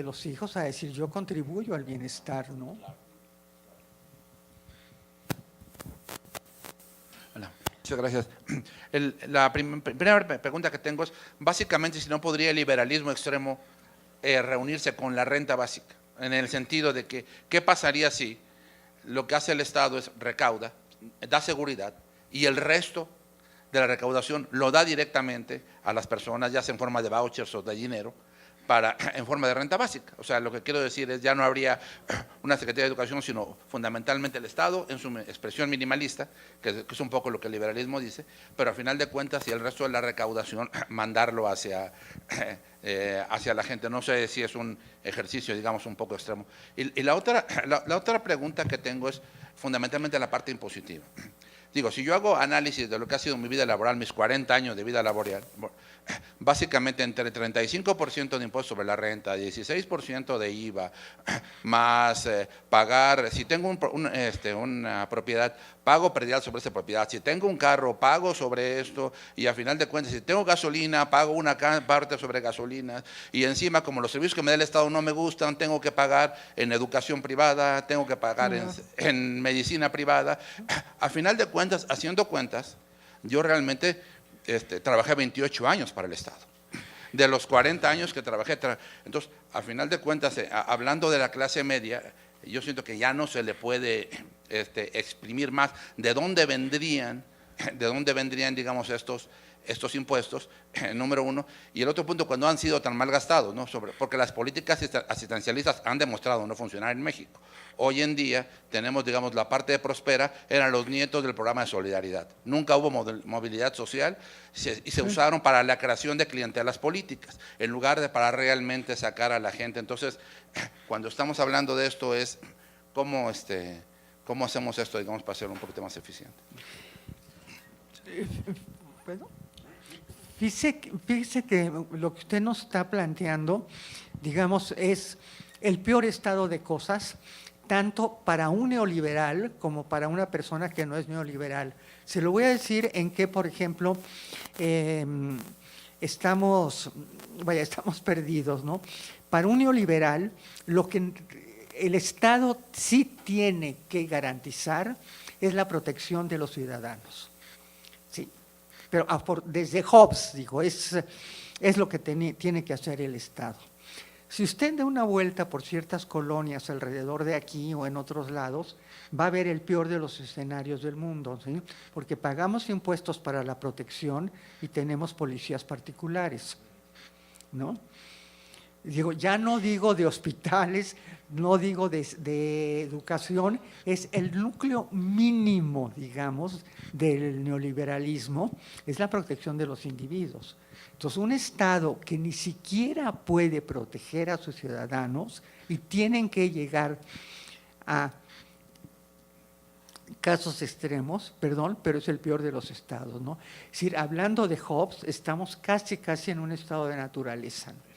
Speaker 2: los hijos a decir yo contribuyo al bienestar, ¿no?
Speaker 7: Hola, muchas gracias. La primera pregunta que tengo es, básicamente, si no podría el liberalismo extremo reunirse con la renta básica, en el sentido de que, ¿qué pasaría si lo que hace el Estado es recauda, da seguridad, y el resto de la recaudación lo da directamente a las personas, ya sea en forma de vouchers o de dinero, en forma de renta básica? O sea, lo que quiero decir es, ya no habría una Secretaría de Educación, sino fundamentalmente el Estado en su expresión minimalista, que es un poco lo que el liberalismo dice, pero al final de cuentas, y el resto de la recaudación, mandarlo hacia la gente. No sé si es un ejercicio, digamos, un poco extremo. Y la otra pregunta que tengo es fundamentalmente la parte impositiva. Digo, si yo hago análisis de lo que ha sido mi vida laboral, mis 40 años de vida laboral, básicamente entre 35% de impuesto sobre la renta, 16% de IVA, más pagar, si tengo una propiedad, pago predial sobre esa propiedad, si tengo un carro, pago sobre esto, y a final de cuentas, si tengo gasolina, pago una parte sobre gasolinas, y encima, como los servicios que me da el Estado no me gustan, tengo que pagar en educación privada, tengo que pagar en medicina privada. A final de cuentas, haciendo cuentas, yo realmente trabajé 28 años para el Estado. De los 40 años que trabajé, entonces, a final de cuentas, hablando de la clase media, yo siento que ya no se le puede exprimir más de dónde vendrían, digamos, estos impuestos, número uno. Y el otro punto, cuando han sido tan mal gastados, ¿no? Porque las políticas asistencialistas han demostrado no funcionar en México. Hoy en día tenemos, digamos, la parte de Prospera, eran los nietos del programa de solidaridad. Nunca hubo movilidad social y se usaron para la creación de clientelas políticas, en lugar de para realmente sacar a la gente. Entonces, cuando estamos hablando de esto es cómo hacemos esto, digamos, para ser un poquito más eficiente.
Speaker 2: ¿Puedo? Fíjese que lo que usted nos está planteando, digamos, es el peor estado de cosas, tanto para un neoliberal como para una persona que no es neoliberal. Se lo voy a decir en que, por ejemplo, estamos perdidos, ¿no? Para un neoliberal, lo que el Estado sí tiene que garantizar es la protección de los ciudadanos. Sí, pero desde Hobbes, digo, es lo que tiene que hacer el Estado. Si usted da una vuelta por ciertas colonias alrededor de aquí o en otros lados, va a ver el peor de los escenarios del mundo, ¿sí? Porque pagamos impuestos para la protección y tenemos policías particulares, ¿no? Digo, ya no digo de hospitales, no digo de educación, es el núcleo mínimo, digamos, del neoliberalismo, es la protección de los individuos. Entonces, un Estado que ni siquiera puede proteger a sus ciudadanos y tienen que llegar a casos extremos, perdón, pero es el peor de los estados, ¿no? Es decir, hablando de Hobbes, estamos casi en un estado de naturaleza, ¿no?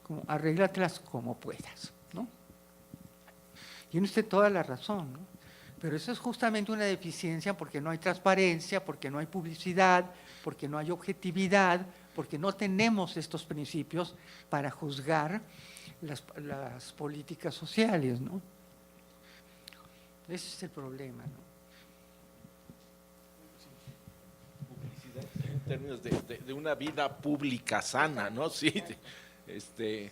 Speaker 2: Como arréglatelas como puedas, ¿no? Tiene usted toda la razón, ¿no? Pero eso es justamente una deficiencia porque no hay transparencia, porque no hay publicidad, porque no hay objetividad, porque no tenemos estos principios para juzgar las políticas sociales, ¿no? Ese es el problema, ¿no?
Speaker 3: En términos de una vida pública sana, ¿no? Sí, ese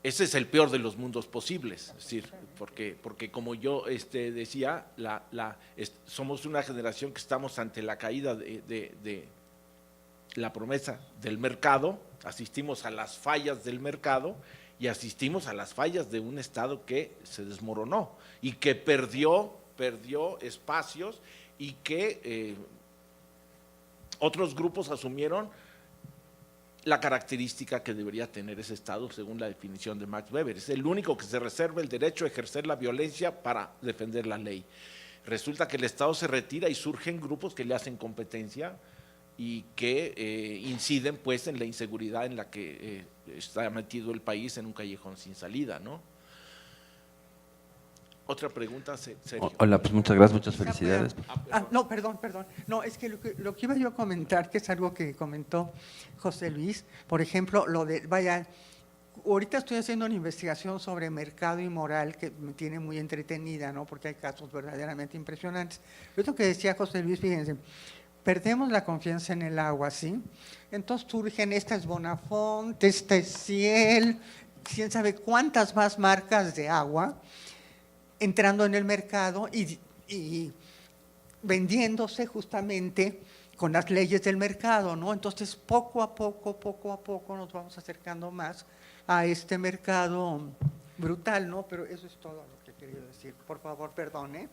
Speaker 3: es el peor de los mundos posibles, es decir, porque como yo decía, somos una generación que estamos ante la caída de la promesa del mercado, asistimos a las fallas del mercado y asistimos a las fallas de un Estado que se desmoronó y que perdió espacios y que otros grupos asumieron la característica que debería tener ese Estado según la definición de Max Weber. Es el único que se reserva el derecho a ejercer la violencia para defender la ley. Resulta que el Estado se retira y surgen grupos que le hacen competencia y que inciden pues en la inseguridad en la que está metido el país en un callejón sin salida, ¿no? Otra pregunta, Sergio.
Speaker 8: Hola, pues muchas gracias, muchas felicidades.
Speaker 2: No, perdón. No, es que lo que iba yo a comentar, que es algo que comentó José Luis, por ejemplo, ahorita estoy haciendo una investigación sobre mercado y moral que me tiene muy entretenida, ¿no? Porque hay casos verdaderamente impresionantes. Esto que decía José Luis, fíjense, perdemos la confianza en el agua, ¿sí? Entonces surgen, esta es Bonafont, esta es Ciel, quién sabe cuántas más marcas de agua entrando en el mercado y vendiéndose justamente con las leyes del mercado, ¿no? Entonces, poco a poco nos vamos acercando más a este mercado brutal, ¿no? Pero eso es todo lo que quería decir. Por favor, perdone.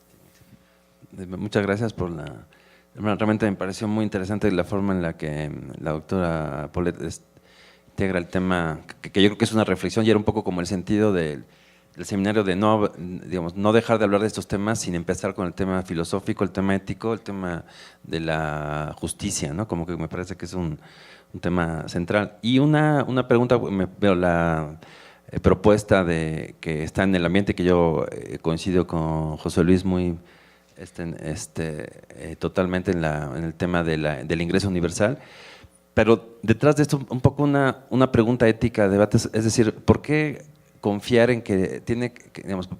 Speaker 8: Muchas gracias por la… Realmente me pareció muy interesante la forma en la que la doctora Polet integra el tema, que yo creo que es una reflexión y era un poco como el sentido del seminario de no dejar de hablar de estos temas sin empezar con el tema filosófico, el tema ético, el tema de la justicia, ¿no? Como que me parece que es un tema central. Y una pregunta, veo la propuesta que está en el ambiente, que yo coincido con José Luis muy totalmente en el tema del ingreso universal, pero detrás de esto un poco una pregunta ética, debate, es decir, ¿por qué confiar en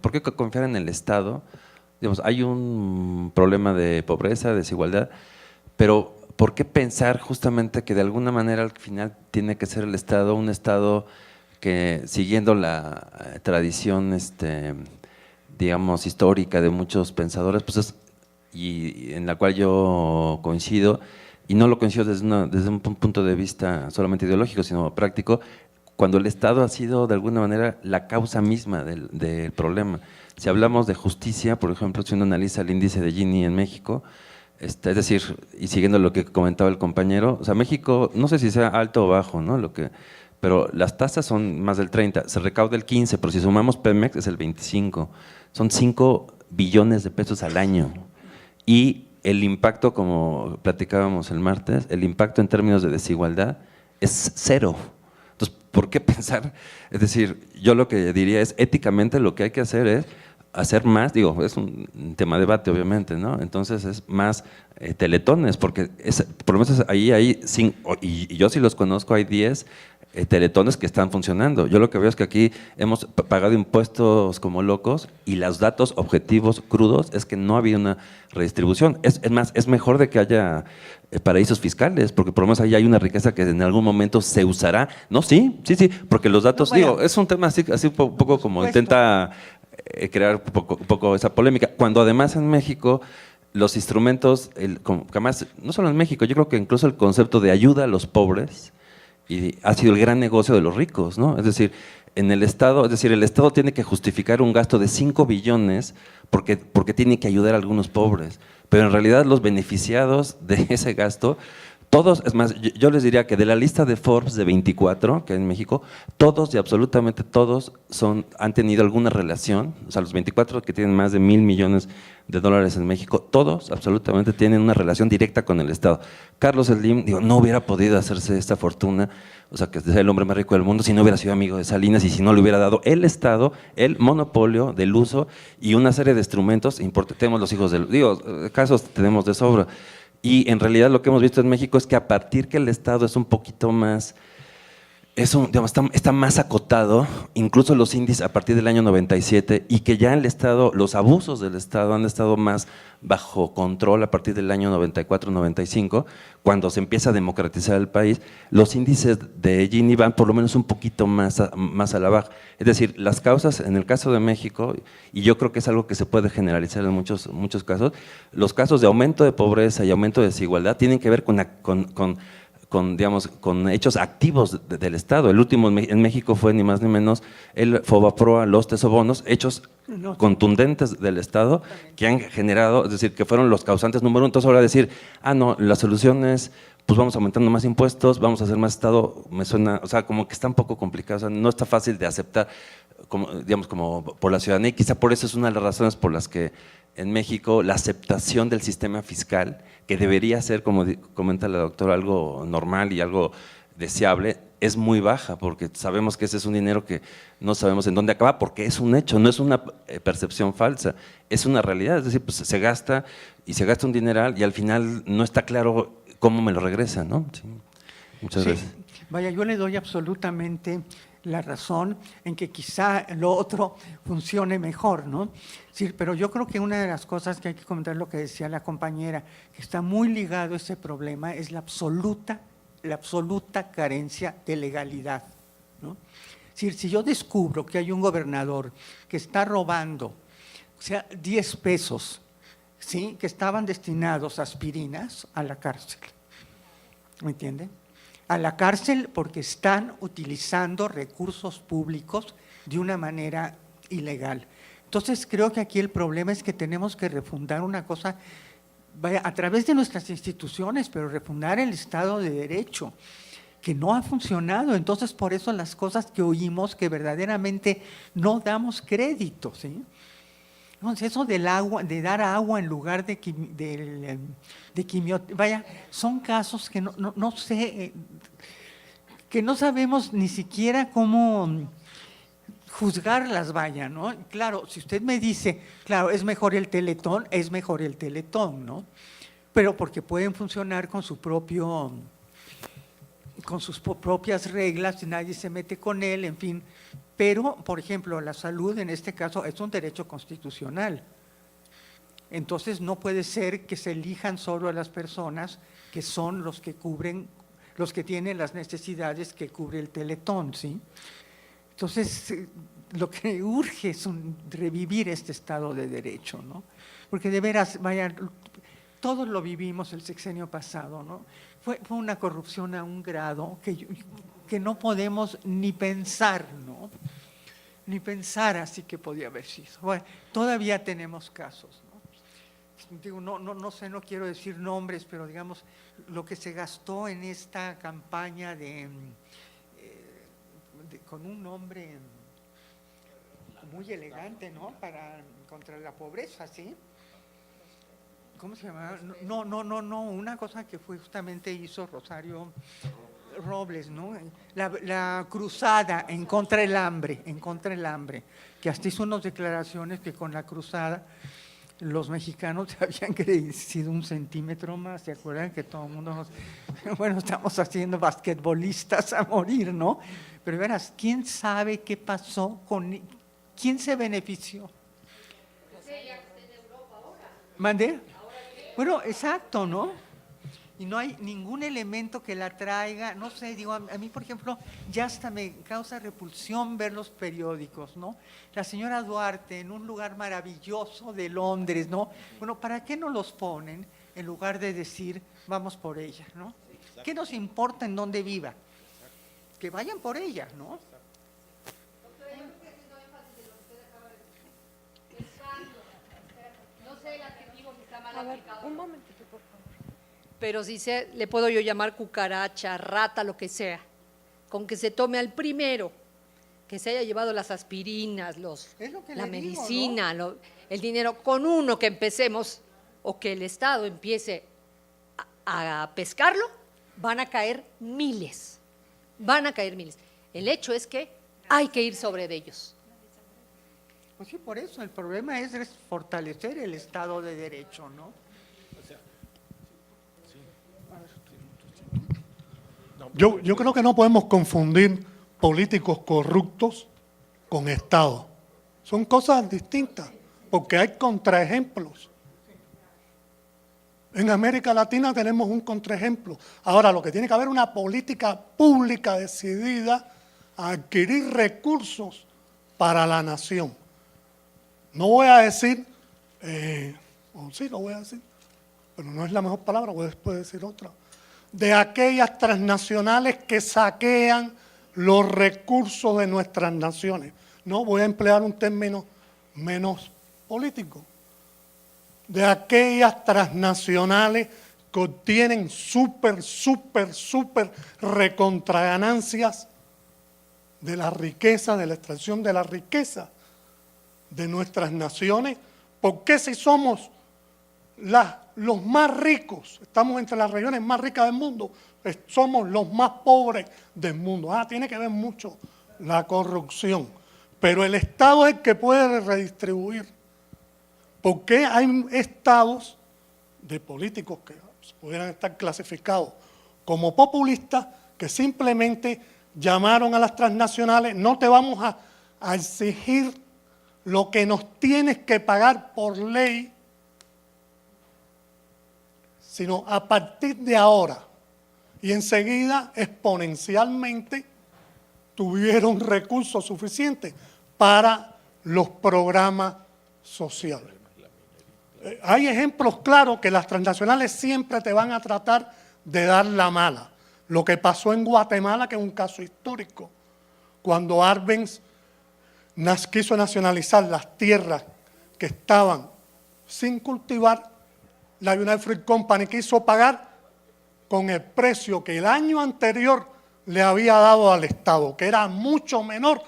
Speaker 8: ¿por qué confiar en el Estado? Hay un problema de pobreza, desigualdad, pero ¿por qué pensar justamente que de alguna manera al final tiene que ser el Estado, un Estado que, siguiendo la tradición histórica de muchos pensadores, pues y en la cual yo coincido, y no lo coincido desde un punto de vista solamente ideológico, sino práctico, cuando el Estado ha sido de alguna manera la causa misma del problema. Si hablamos de justicia, por ejemplo, si uno analiza el índice de Gini en México, es decir, y siguiendo lo que comentaba el compañero, o sea, México, no sé si sea alto o bajo, ¿no? Pero las tasas son más del 30, se recauda el 15, pero si sumamos Pemex es el 25, son 5 billones de pesos al año. Y el impacto, como platicábamos el martes, el impacto en términos de desigualdad es 0. Entonces, ¿por qué pensar? Es decir, yo lo que diría es, éticamente lo que hay que hacer es hacer más, es un tema de debate obviamente, ¿no? Entonces es más teletones, porque por lo menos ahí hay 5, y yo sí los conozco, hay 10 teletones que están funcionando. Yo lo que veo es que aquí hemos pagado impuestos como locos y los datos objetivos crudos es que no había una redistribución. Es más, es mejor de que haya paraísos fiscales, porque por lo menos ahí hay una riqueza que en algún momento se usará. No, sí, porque los datos, es un tema así un poco como intenta crear un poco esa polémica, cuando además en México los instrumentos, además, no solo en México, yo creo que incluso el concepto de ayuda a los pobres y ha sido el gran negocio de los ricos, ¿no? Es decir, en el Estado, el Estado tiene que justificar un gasto de 5 billones porque tiene que ayudar a algunos pobres, pero en realidad los beneficiados de ese gasto, todos, es más, yo les diría que de la lista de Forbes de 24 que hay en México, todos y absolutamente todos han tenido alguna relación, o sea, los 24 que tienen más de $1,000 millones en México, todos absolutamente tienen una relación directa con el Estado. Carlos Slim, no hubiera podido hacerse esta fortuna, o sea, que es el hombre más rico del mundo, si no hubiera sido amigo de Salinas y si no le hubiera dado el Estado el monopolio del uso y una serie de instrumentos importantes. Tenemos los hijos casos tenemos de sobra. Y en realidad lo que hemos visto en México es que a partir que el Estado es un poquito más, está más acotado, incluso los índices a partir del año 97, y que ya el Estado, los abusos del Estado han estado más bajo control a partir del año 94-95, cuando se empieza a democratizar el país, los índices de Gini van por lo menos un poquito más a la baja. Es decir, las causas, en el caso de México, y yo creo que es algo que se puede generalizar en muchos casos, los casos de aumento de pobreza y aumento de desigualdad tienen que ver con digamos, con hechos activos del Estado. El último en México fue ni más ni menos el Fobaproa, los tesobonos, hechos contundentes del Estado que han generado, es decir, que fueron los causantes número uno. Entonces ahora decir, no, la solución es, pues vamos aumentando más impuestos, vamos a hacer más Estado, me suena, o sea, como que está un poco complicado, o sea, no está fácil de aceptar, como, digamos, como por la ciudadanía, y quizá por eso es una de las razones por las que en México la aceptación del sistema fiscal, que debería ser, como comenta la doctora, algo normal y algo deseable, es muy baja, porque sabemos que ese es un dinero que no sabemos en dónde acaba, porque es un hecho, no es una percepción falsa, es una realidad, es decir, pues se gasta y se gasta un dineral y al final no está claro cómo me lo regresan, ¿no? Sí. Muchas gracias.
Speaker 2: Vaya, yo le doy absolutamente la razón en que quizá lo otro funcione mejor, ¿no? Sí, pero yo creo que una de las cosas que hay que comentar, lo que decía la compañera, que está muy ligado a ese problema, es la absoluta carencia de legalidad, ¿no? Es decir, si yo descubro que hay un gobernador que está robando, o sea, 10 pesos, ¿sí?, que estaban destinados a aspirinas, a la cárcel, ¿me entiende? A la cárcel porque están utilizando recursos públicos de una manera ilegal. Entonces, creo que aquí el problema es que tenemos que refundar una cosa, vaya, a través de nuestras instituciones, pero refundar el Estado de Derecho, que no ha funcionado. Entonces, por eso las cosas que oímos que verdaderamente no damos crédito, ¿sí? Entonces, eso del agua, de dar agua en lugar de quimioterapia, vaya, son casos que no sé, que no sabemos ni siquiera cómo juzgarlas, vaya, ¿no? Claro, si usted me dice, claro, es mejor el Teletón, ¿no? Pero porque pueden funcionar con sus propias reglas, y nadie se mete con él, en fin. Pero, por ejemplo, la salud en este caso es un derecho constitucional. Entonces no puede ser que se elijan solo a las personas que son los que cubren, los que tienen las necesidades que cubre el Teletón, ¿sí? Entonces, lo que urge es revivir este Estado de Derecho, ¿no? Porque de veras, vaya, todos lo vivimos el sexenio pasado, ¿no? Fue una corrupción a un grado que no podemos ni pensar, ¿no? Ni pensar así que podía haber sido. Bueno, todavía tenemos casos, ¿no? Digo, no sé, no quiero decir nombres, pero digamos, lo que se gastó en esta campaña con un nombre muy elegante, ¿no? Contra la pobreza, ¿sí? ¿Cómo se llamaba? No, una cosa que fue justamente hizo Rosario Robles, ¿no? La cruzada en contra del hambre, que hasta hizo unas declaraciones que con la cruzada los mexicanos habían crecido 1 centímetro más, ¿se acuerdan? Que todo el mundo bueno, estamos haciendo basquetbolistas a morir, ¿no? Pero verás, ¿quién sabe qué pasó quién se benefició? ¿Mandé? Bueno, exacto, ¿no? Y no hay ningún elemento que la traiga, no sé, digo, a mí, por ejemplo, ya hasta me causa repulsión ver los periódicos, ¿no? La señora Duarte en un lugar maravilloso de Londres, ¿no? Bueno, ¿para qué no los ponen en lugar de decir, vamos por ella, ¿no? ¿Qué nos importa en dónde viva? Que vayan por ella, ¿no?
Speaker 9: A ver, un momentito, por favor. Pero si le puedo yo llamar cucaracha, rata, lo que sea, con que se tome al primero, que se haya llevado las aspirinas, la medicina, ¿no? El dinero, con uno que empecemos, o que el Estado empiece a pescarlo, van a caer miles. El hecho es que hay que ir sobre de ellos.
Speaker 2: Pues sí, por eso, el problema es fortalecer el Estado de Derecho, ¿no?
Speaker 5: Yo creo que no podemos confundir políticos corruptos con Estado. Son cosas distintas, porque hay contraejemplos. En América Latina tenemos un contraejemplo. Ahora, lo que tiene que haber es una política pública decidida a adquirir recursos para la nación. No voy a decir, o sí lo voy a decir, pero no es la mejor palabra, voy después decir otra. de aquellas transnacionales que saquean los recursos de nuestras naciones. No, voy a emplear un término menos político. De aquellas transnacionales que obtienen súper recontraganancias de la riqueza, de la extracción de la riqueza de nuestras naciones. Porque si somos los más ricos, estamos entre las regiones más ricas del mundo, pues somos los más pobres del mundo. Tiene que ver mucho la corrupción, pero el Estado es el que puede redistribuir. Porque hay estados de políticos que pudieran estar clasificados como populistas que simplemente llamaron a las transnacionales: no te vamos a exigir lo que nos tienes que pagar por ley, sino a partir de ahora. Y enseguida, exponencialmente, tuvieron recursos suficientes para los programas sociales. Hay ejemplos claros que las transnacionales siempre te van a tratar de dar la mala. Lo que pasó en Guatemala, que es un caso histórico, cuando Arbenz quiso nacionalizar las tierras que estaban sin cultivar, la United Fruit Company quiso pagar con el precio que el año anterior le había dado al Estado, que era mucho menor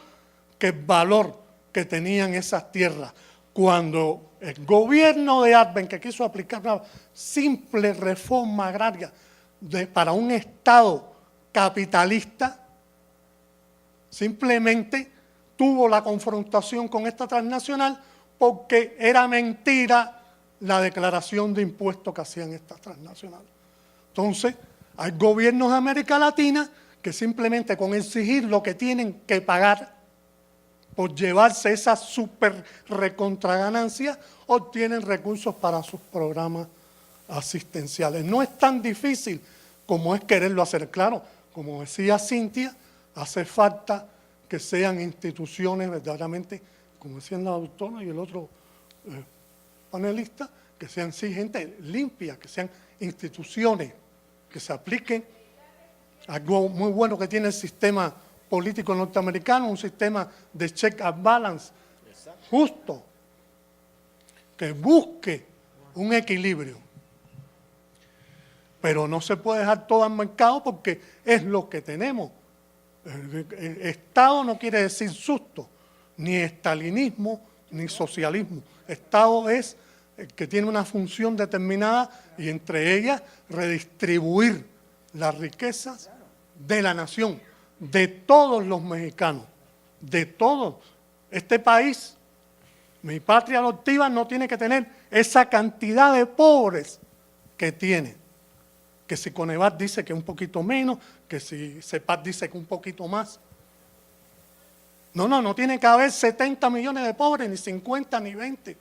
Speaker 5: que el valor que tenían esas tierras. Cuando el gobierno de Arbenz, que quiso aplicar una simple reforma agraria para un Estado capitalista, simplemente tuvo la confrontación con esta transnacional porque era mentira la declaración de impuestos que hacían estas transnacionales. Entonces, hay gobiernos de América Latina que simplemente con exigir lo que tienen que pagar por llevarse esa súper recontraganancia, obtienen recursos para sus programas asistenciales. No es tan difícil como es quererlo hacer. Claro, como decía Cintia, hace falta que sean instituciones verdaderamente, como decían la doctora y el otro panelista, que sean sí gente limpia, que sean instituciones que se apliquen. Algo muy bueno que tiene el sistema político norteamericano, un sistema de check and balance justo, que busque un equilibrio. Pero no se puede dejar todo al mercado porque es lo que tenemos. El Estado no quiere decir susto, ni estalinismo, ni socialismo. Estado es el que tiene una función determinada y entre ellas redistribuir las riquezas de la nación, de todos los mexicanos, de todos. Este país, mi patria adoptiva, no tiene que tener esa cantidad de pobres que tiene. Que si Conevat dice que un poquito menos, que si CEPAC dice que un poquito más. No tiene que haber 70 millones de pobres, ni 50, ni 20.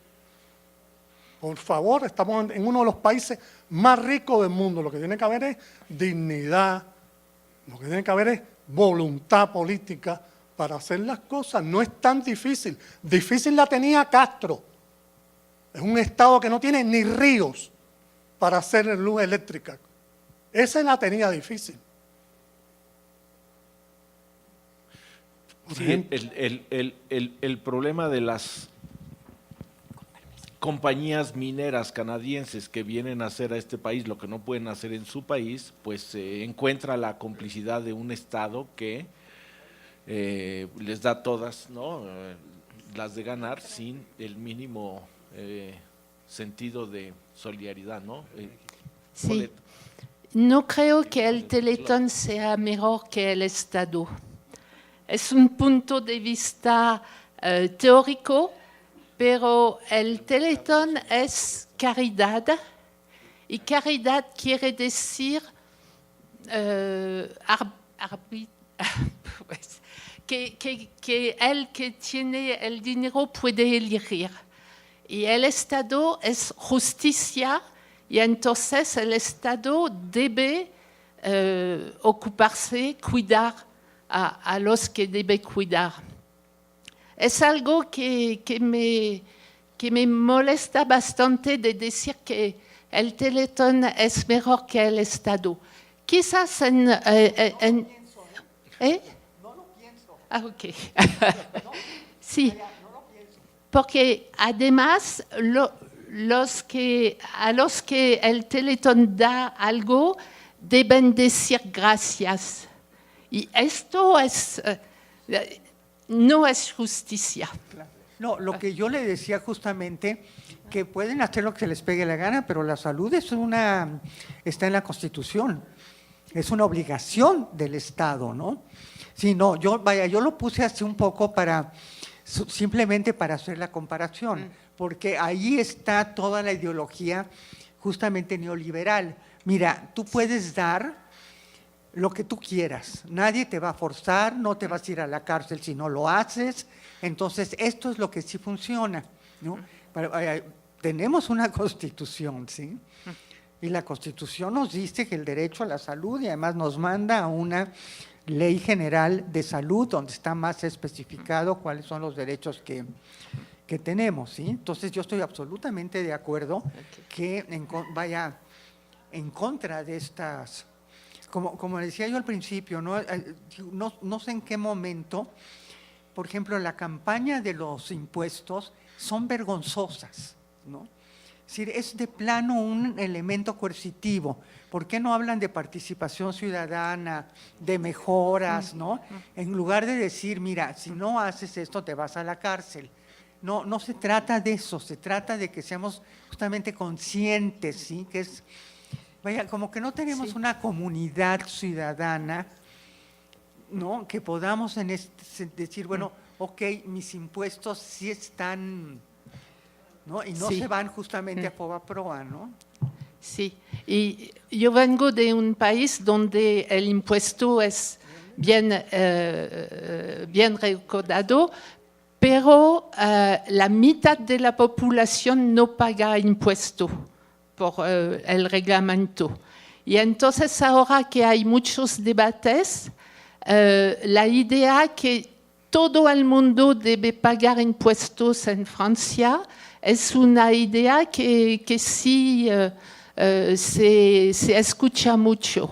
Speaker 5: Por favor, estamos en uno de los países más ricos del mundo. Lo que tiene que haber es dignidad, lo que tiene que haber es voluntad política para hacer las cosas. No es tan difícil. Difícil la tenía Castro. Es un estado que no tiene ni ríos para hacer luz eléctrica. Esa la tenía difícil.
Speaker 3: Sí, el problema de las compañías mineras canadienses que vienen a hacer a este país lo que no pueden hacer en su país, pues encuentra la complicidad de un Estado que les da todas, ¿no? Las de ganar sin el mínimo sentido de solidaridad, ¿no?
Speaker 10: Sí.
Speaker 3: Paulette.
Speaker 10: No creo que el Teletón sea mejor que el Estado. Es un punto de vista teórico, pero el Teletón es caridad, y caridad quiere decir que el que tiene el dinero puede elegir. Y el Estado es justicia, y entonces el Estado debe ocuparse, cuidar a los que debe cuidar. Es algo que me molesta bastante de decir que el Teletón es mejor que el Estado. quizás en... ¿Eh?
Speaker 2: No lo pienso.
Speaker 10: Ah, ok. Sí, porque además a los que el Teletón da algo deben decir gracias. Y esto no es justicia.
Speaker 2: No, lo que yo le decía justamente, que pueden hacer lo que se les pegue la gana, pero la salud está en la Constitución, es una obligación del Estado, ¿no? Sí, no, yo lo puse así un poco simplemente para hacer la comparación, porque ahí está toda la ideología justamente neoliberal. Mira, tú puedes dar lo que tú quieras, nadie te va a forzar, no te vas a ir a la cárcel si no lo haces, entonces esto es lo que sí funciona, ¿no? Tenemos una Constitución, ¿sí? Y la Constitución nos dice que el derecho a la salud, y además nos manda a una Ley General de Salud donde está más especificado cuáles son los derechos que tenemos, ¿sí? Entonces yo estoy absolutamente de acuerdo que vaya en contra de estas... Como decía yo al principio, no sé en qué momento, por ejemplo, la campaña de los impuestos son vergonzosas, ¿no? Es decir, es de plano un elemento coercitivo. ¿Por qué no hablan de participación ciudadana, de mejoras, ¿no? En lugar de decir, mira, si no haces esto te vas a la cárcel. No se trata de eso, se trata de que seamos justamente conscientes, ¿sí? Que es... Vaya, como que no tenemos una comunidad ciudadana, ¿no? Que podamos decir, bueno, ok, mis impuestos sí están, ¿no? Y no se van justamente a Fobaproa, ¿no?
Speaker 10: Sí, y yo vengo de un país donde el impuesto es bien recaudado, pero la mitad de la población no paga impuesto por el reglamento. Y entonces ahora que hay muchos debates, la idea que todo el mundo debe pagar impuestos en Francia es una idea que sí se escucha mucho.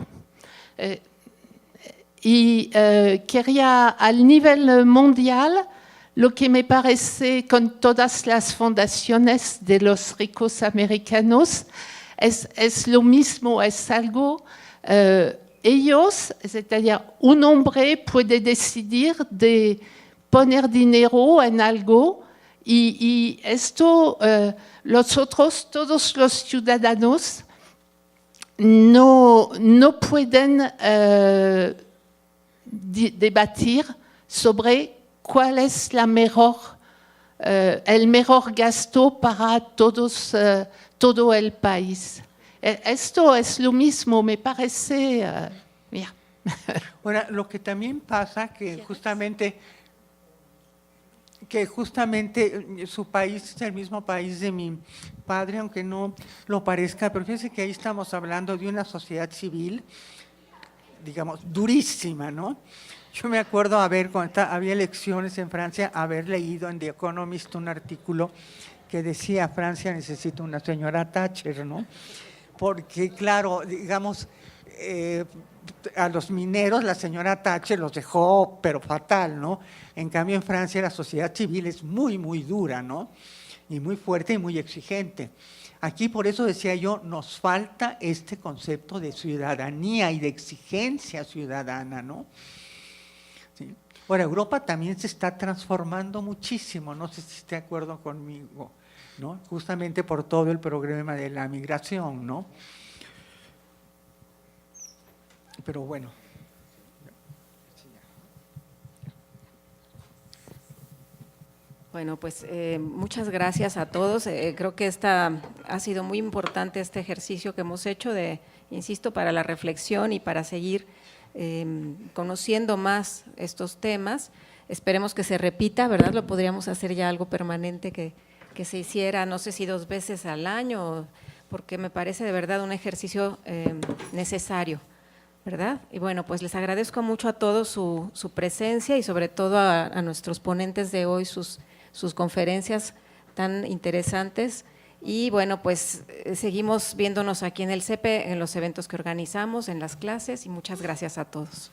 Speaker 10: Y quería al nivel mundial, lo que me parece con todas las fundaciones de los ricos americanos es lo mismo, es algo, ellos, es-à-dire un hombre puede decidir de poner dinero en algo y esto los otros, todos los ciudadanos no pueden debatir sobre cuál es el mejor gasto para todo el país. Esto es lo mismo, me parece. Mira.
Speaker 2: Ahora, lo que también pasa que justamente su país es el mismo país de mi padre, aunque no lo parezca, pero fíjense que ahí estamos hablando de una sociedad civil, digamos, durísima, ¿no? Yo me acuerdo cuando había elecciones en Francia, haber leído en The Economist un artículo que decía Francia necesita una señora Thatcher, ¿no? Porque, claro, digamos, a los mineros la señora Thatcher los dejó, pero fatal, ¿no? En cambio, en Francia la sociedad civil es muy, muy dura, ¿no? Y muy fuerte y muy exigente. Aquí, por eso decía yo, nos falta este concepto de ciudadanía y de exigencia ciudadana, ¿no? ¿Sí? Ahora, Europa también se está transformando muchísimo, no sé si está de acuerdo conmigo, ¿no? Justamente por todo el problema de la migración, ¿no? Pero bueno.
Speaker 1: Bueno, pues muchas gracias a todos. Creo que ha sido muy importante este ejercicio que hemos hecho insisto, para la reflexión y para seguir conociendo más estos temas. Esperemos que se repita, ¿verdad? Lo podríamos hacer ya algo permanente que se hiciera, no sé si 2 veces al año, porque me parece de verdad un ejercicio necesario, ¿verdad? Y bueno, pues les agradezco mucho a todos su presencia y sobre todo a nuestros ponentes de hoy, sus conferencias tan interesantes Y bueno, pues seguimos viéndonos aquí en el CEPE, en los eventos que organizamos, en las clases, y muchas gracias a todos.